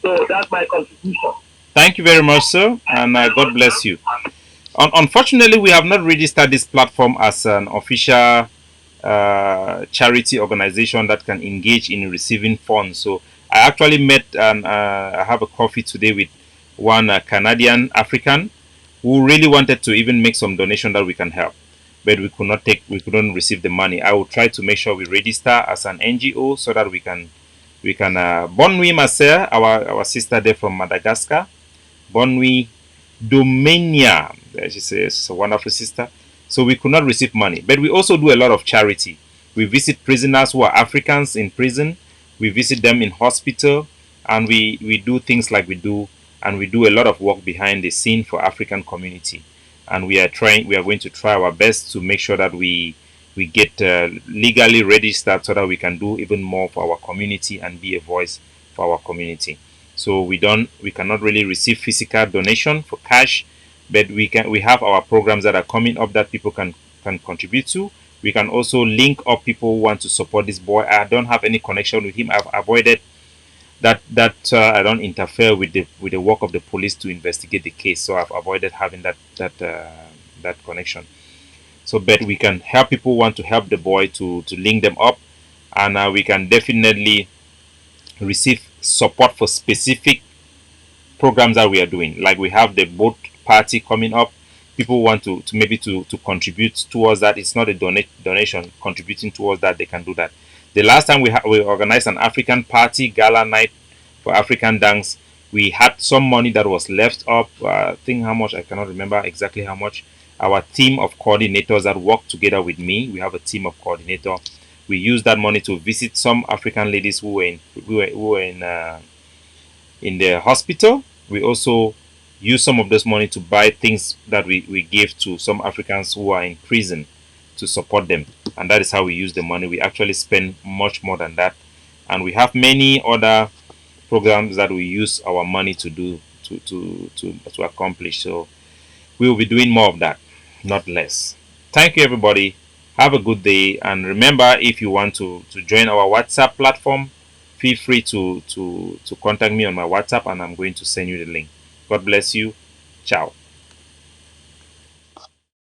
Speaker 2: So that's my contribution.
Speaker 1: Thank you very much, sir, and God bless you. Unfortunately, we have not registered this platform as an official charity organization that can engage in receiving funds. So I actually met and I have a coffee today with one Canadian African who really wanted to even make some donation that we can help, but we couldn't receive the money. I will try to make sure we register as an NGO so that we can Bonwi Maser, our sister there from Madagascar, Bonwi Domenia. She's a wonderful sister. So we could not receive money. But we also do a lot of charity. We visit prisoners who are Africans in prison. We visit them in hospital. And we do things like we do. And we do a lot of work behind the scene for African community. And we are going to try our best to make sure that we get legally registered so that we can do even more for our community and be a voice for our community. So we cannot really receive physical donation for cash, but we have our programs that are coming up that people can contribute to. We can also link up people who want to support this boy. I don't have any connection with him. I've avoided that I don't interfere with the work of the police to investigate the case. So I've avoided having that connection. So, but we can help people who want to help the boy to link them up, and we can definitely receive support for specific programs that we are doing. Like we have the boat party coming up. People want to maybe to contribute towards that. It's not a donation. Contributing towards that, they can do that. The last time we organized an African party gala night for African dance, we had some money that was left up. I think how much, I cannot remember exactly how much. Our team of coordinators that work together with me, we have a team of coordinator. We used that money to visit some African ladies who were in the hospital. We also use some of this money to buy things that we gave to some Africans who are in prison to support them. And that is how we use the money. We actually spend much more than that. And we have many other programs that we use our money to do to accomplish. So we will be doing more of that, not less. Thank you, everybody. Have a good day. And remember, if you want to join our WhatsApp platform, feel free to contact me on my WhatsApp and I'm going to send you the link. God bless you. Ciao.